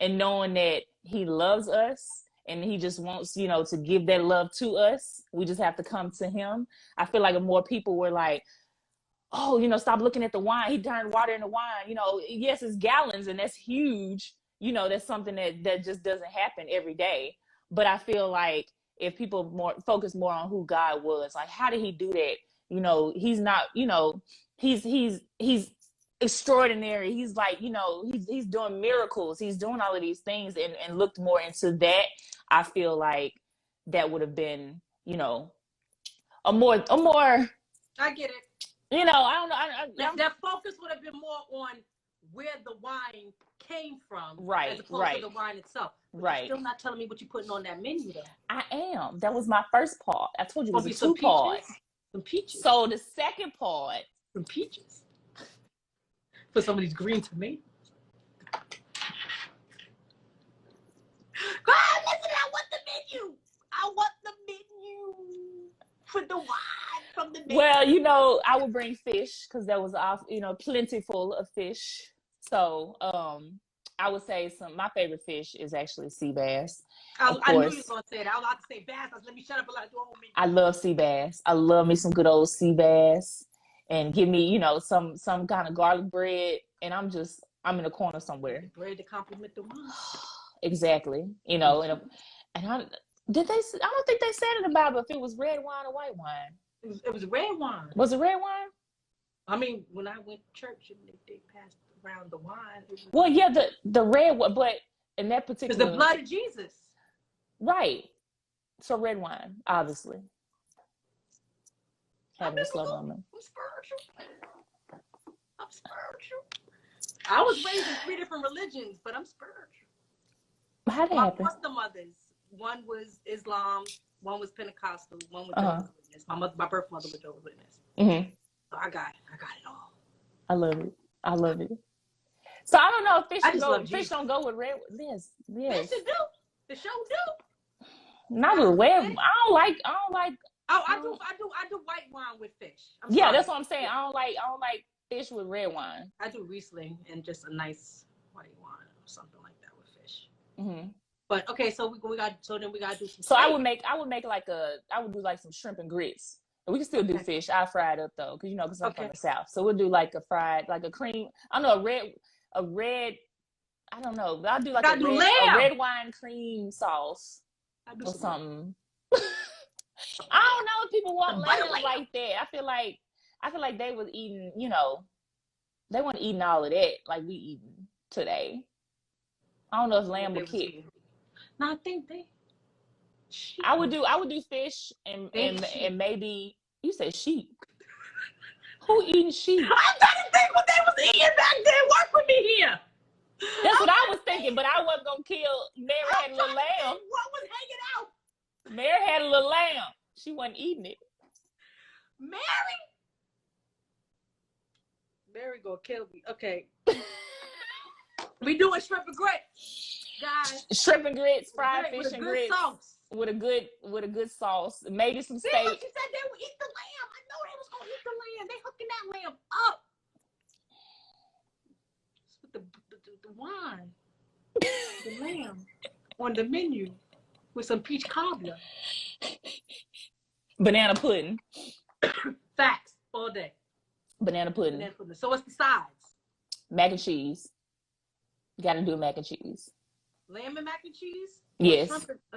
and knowing that He loves us and He just wants, to give that love to us. We just have to come to Him. I feel like if more people were like, oh, stop looking at the wine. He turned water into wine. Yes, it's gallons and that's huge. That's something that just doesn't happen every day. But I feel like if people focus more on who God was, like, how did He do that? He's not, he's extraordinary. He's like, he's doing miracles. He's doing all of these things and looked more into that. I feel like that would have been, a more. I get it. I don't know. That focus would have been more on where the wine came from, right? As opposed to the wine itself. But right. You're still not telling me what you're putting on that menu, though. I am. That was my first part. I told you it was a 2-part. Some peaches. So the second part, some peaches. For some of these green tomatoes. God, listen, I want the menu. I want the menu for the wine from the menu. Well, I would bring fish because that was plentiful of fish. So I would say my favorite fish is actually sea bass. I knew you were going to say that. I was about to say bass. Let me shut up and let you hold me. I love sea bass. I love me some good old sea bass. And give me, some kind of garlic bread. And I'm in a corner somewhere. Bread to compliment the wine. Exactly. I don't think they said it about if it was red wine or white wine. It was red wine. Was it red wine? I mean, when I went to church and they passed around the wine. Well, yeah, the red one, but in that particular. It's the blood of Jesus. Right. So red wine, obviously. Having a slow moment. I'm spiritual. I was raised in 3 different religions, but I'm spiritual. How did that happen? My foster mothers. One was Islam, one was Pentecostal, one was Jehovah's Witness. My birth mother was Jehovah's Witness. Mm-hmm. So I got it all. I love it. So I don't know if fish don't go with red. Yes. Fish do. The show do. Not with red. I don't like. Oh, I do white wine with fish. Yeah, that's what I'm saying. I don't like fish with red wine. I do Riesling and just a nice white wine or something like that with fish. Mm-hmm. But okay, so we got to do some. So steak. I would do like some shrimp and grits. We can still do fish. I fry it up though, because I'm from the South. So we'll do like a fried, like a cream. I don't know, a red. I don't know. I'll do like a red wine cream sauce or something. I don't know if people want lamb like that. I feel like they was eating, they weren't eating all of that like we eating today. I don't know if lamb would kick. No, I think they. Sheep. I would do fish and maybe you said sheep. Who eating sheep? I'm trying to think what they was eating back then. Work with me here. That's what I was thinking, but I wasn't gonna kill. Mary had a little lamb. What was hanging out? Mary had a little lamb. She wasn't eating it. Mary gonna kill me. Okay. We doing shrimp and grits, guys. Shrimp and grits, fried fish and grits. Sauce. With a good sauce. Maybe some steak. She said they would eat the lamb. I know they was gonna eat the lamb. They hooking that lamb up. With the wine. The lamb on the menu with some peach cobbler. Banana pudding. Facts all day. Banana pudding. So what's the sides? Mac and cheese. You gotta do mac and cheese. Lamb and mac and cheese? Yes.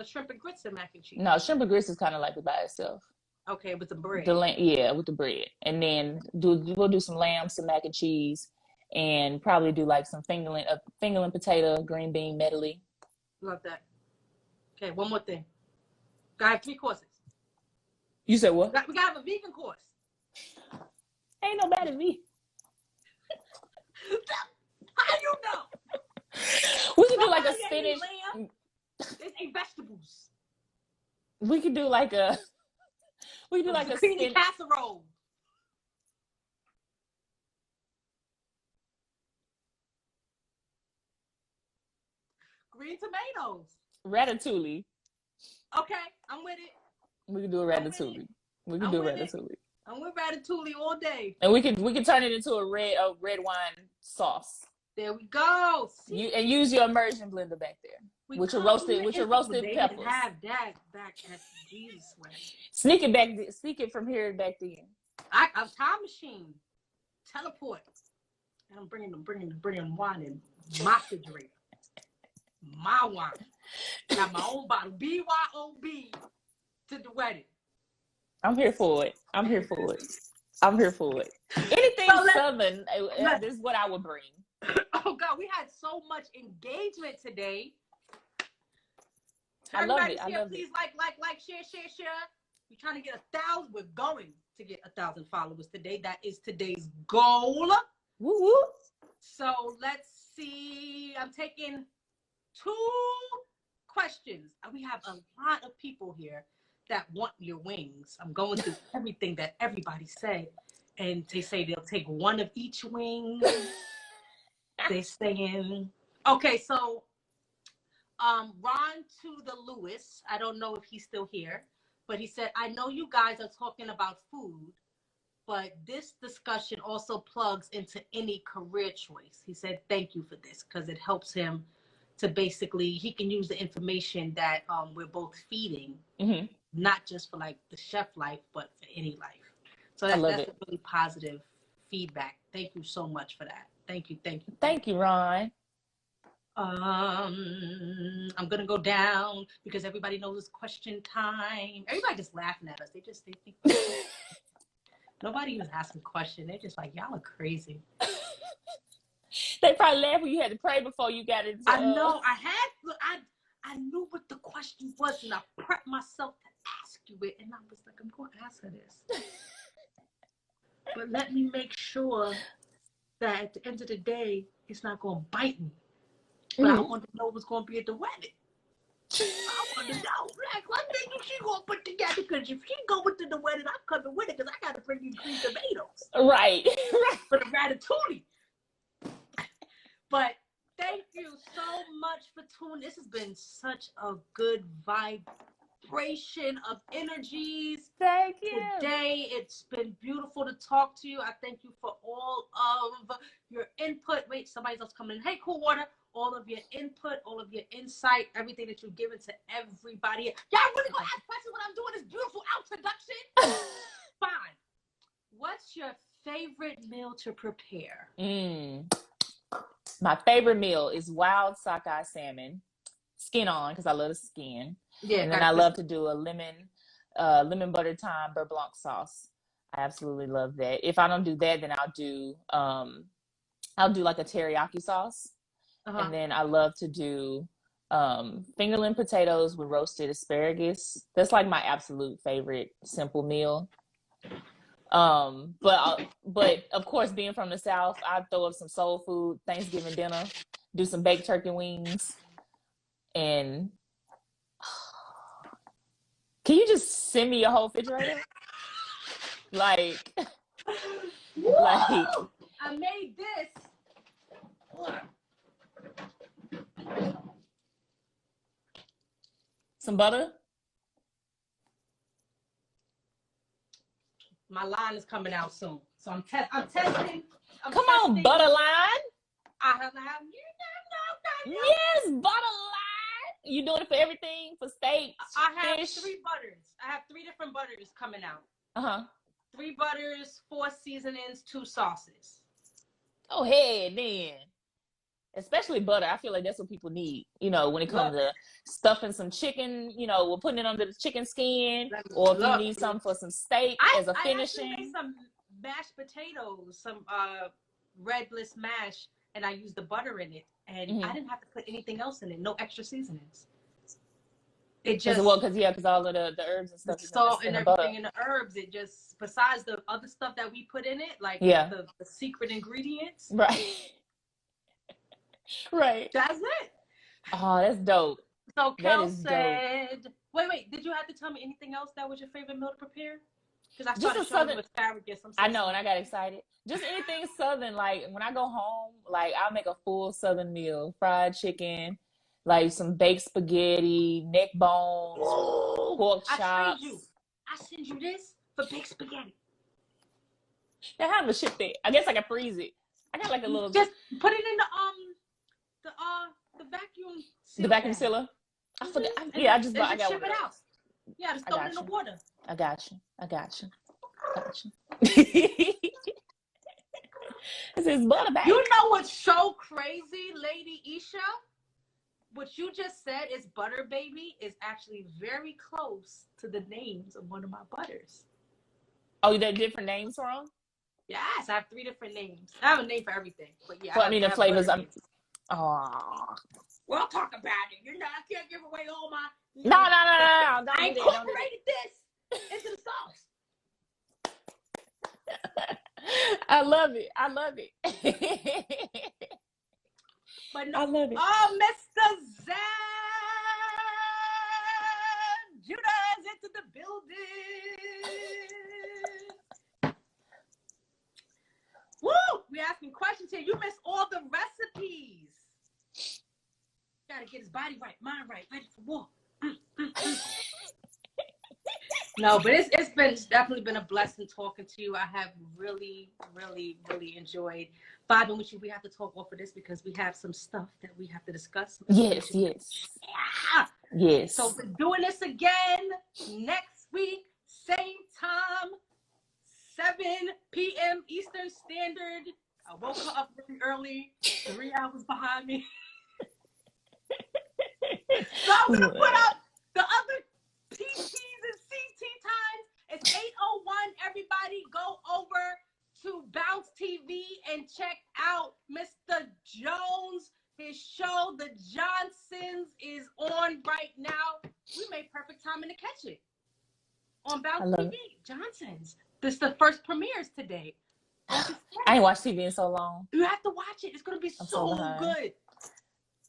Shrimp and grits and mac and cheese. No, shrimp and grits is kind of like it by itself. Okay, with the bread. With the bread, and then we'll do some lamb, some mac and cheese, and probably do like some fingerling potato, green bean medley. Love that. Okay, one more thing. Gotta have 3 courses. You said what? We gotta have a vegan course. Ain't nobody vegan. How you know? We can do like a spinach. They eat vegetables. We could do like a creamy casserole. Green tomatoes. Ratatouille. Okay, I'm with it. We can do a ratatouille. I'm with ratatouille all day. And we can turn it into a red wine sauce. There we go. And use your immersion blender back there. With your roasted peppers. Have that back at Jesus way. Sneak it from here back then. I'm time machine. Teleport. And I'm bringing wine in my refrigerator. My wine. Got my own bottle. BYOB to the wedding. I'm here for it. Anything Southern is what I would bring. Oh God, we had so much engagement today. I love it. Please like, share. We're trying to get 1,000. We're going to get 1,000 followers today. That is today's goal. Woo woo. So let's see. I'm taking 2 questions. We have a lot of people here that want your wings. I'm going through everything that everybody said, and they say they'll take 1 of each wing. They saying, okay, so Ron to the Lewis, I don't know if he's still here, but he said, I know you guys are talking about food, but this discussion also plugs into any career choice. He said, thank you for this, because it helps him to basically, he can use the information that we're both feeding, not just for like the chef life, but for any life. So that's a really positive feedback. Thank you so much for that. Thank you. Thank you, Ron. I'm gonna go down because everybody knows it's question time. Everybody just laughing at us. They think nobody was asking questions. They're just like, y'all are crazy. They probably laughed when you had to pray before you got it. I know. I knew what the question was, and I prepped myself to ask you it, and I was like, I'm going to ask her this. But let me make sure that at the end of the day, it's not going to bite me. But I want to know what's going to be at the wedding. I want to know, like, what thing is she going to put together? Because if she go into the wedding, I'm coming with it because I got to bring you green tomatoes. Right. For the ratatouille. But thank you so much for tuning. This has been such a good vibration of energies. Thank you. Today, it's been beautiful to talk to you. I thank you for all of your input. Wait, somebody else coming in. Hey, Cool Water. All of your input, all of your insight, everything that you've given to everybody. Y'all really gonna ask questions when I'm doing this beautiful introduction? Fine. What's your favorite meal to prepare? My favorite meal is wild sockeye salmon, skin on, because I love the skin. Yeah, and then I love to do a lemon butter thyme beurre blanc sauce. I absolutely love that. If I don't do that, then I'll do like a teriyaki sauce. And then I love to do fingerling potatoes with roasted asparagus. That's like my absolute favorite simple meal. But of course, being from the South, I'd throw up some soul food, Thanksgiving dinner, do some baked turkey wings, and can you just send me your whole refrigerator? Like, like I made this. some butter. My line is coming out soon, so I'm testing. Come on, butter line. I have Yes, butter line. You doing it for everything, for steak, I have fish? 3 butters. I have 3 different butters coming out. 3 butters, 4 seasonings, 2 sauces. Go ahead then. Especially butter. I feel like that's what people need, when it comes to stuffing some chicken, we're putting it under the chicken skin, or if you need something for some steak as a finishing. I made some mashed potatoes, some redless mash, and I used the butter in it, and I didn't have to put anything else in it, no extra seasonings. It just because all of the herbs and stuff, the salt and everything in the herbs. It just, besides the other stuff that we put in it, like the secret ingredients, right. That's it. Oh, that's dope. So Kel said, wait, did you have to tell me anything else that was your favorite meal to prepare? Because I started showing you asparagus. I know, and I got excited. Just anything Southern, like when I go home, like I'll make a full Southern meal, fried chicken, like some baked spaghetti, neck bones, pork chops. I send you this for baked spaghetti. Now how to ship that? I guess I can freeze it. I got like a little. Just put it in the vacuum seal. The vacuum sealer. I forgot. I just bought. I got ship it out. Yeah, just throw it in the water. I got you. This is butter, baby. You know what's so crazy, Lady Isha? What you just said is butter baby is actually very close to the names of one of my butters. Oh, they're different names for them? Yes, I have 3 different names. I have a name for everything, but yeah. Well, the flavors. We'll talk about it. I can't give away all my. No. I incorporated this into the sauce. I love it. But no, I love it. Oh, Mr. Zan Judah's into the building. Woo! We're asking questions here. You missed all the recipes. Gotta get his body right, mind right, ready for war. No, but it's definitely been a blessing talking to you. I have really, really, really enjoyed vibing with you. We have to talk off of this because we have some stuff that we have to discuss. Yes. So we're doing this again next week, same time, 7 p.m. Eastern Standard. I woke up really early, 3 hours behind me. So I'm going to put up the other PTs and CT times. It's 8:01. Everybody go over to Bounce TV and check out Mr. Jones. His show, The Johnsons, is on right now. We made perfect timing to catch it on Bounce TV. Johnsons. This is the first premieres today. I ain't watched TV in so long. You have to watch it. It's going to be so good.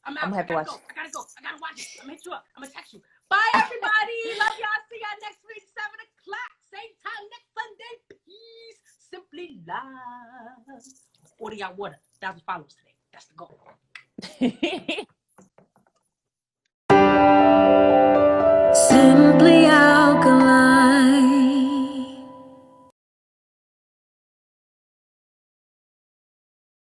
I'm out. I gotta go. I gotta watch it. I'm gonna hit you up. I'm gonna text you. Bye, everybody. Love y'all. See y'all next week, 7 o'clock. Same time next Sunday. Peace. Simply love. Order y'all water. 1,000 followers today. That's the goal.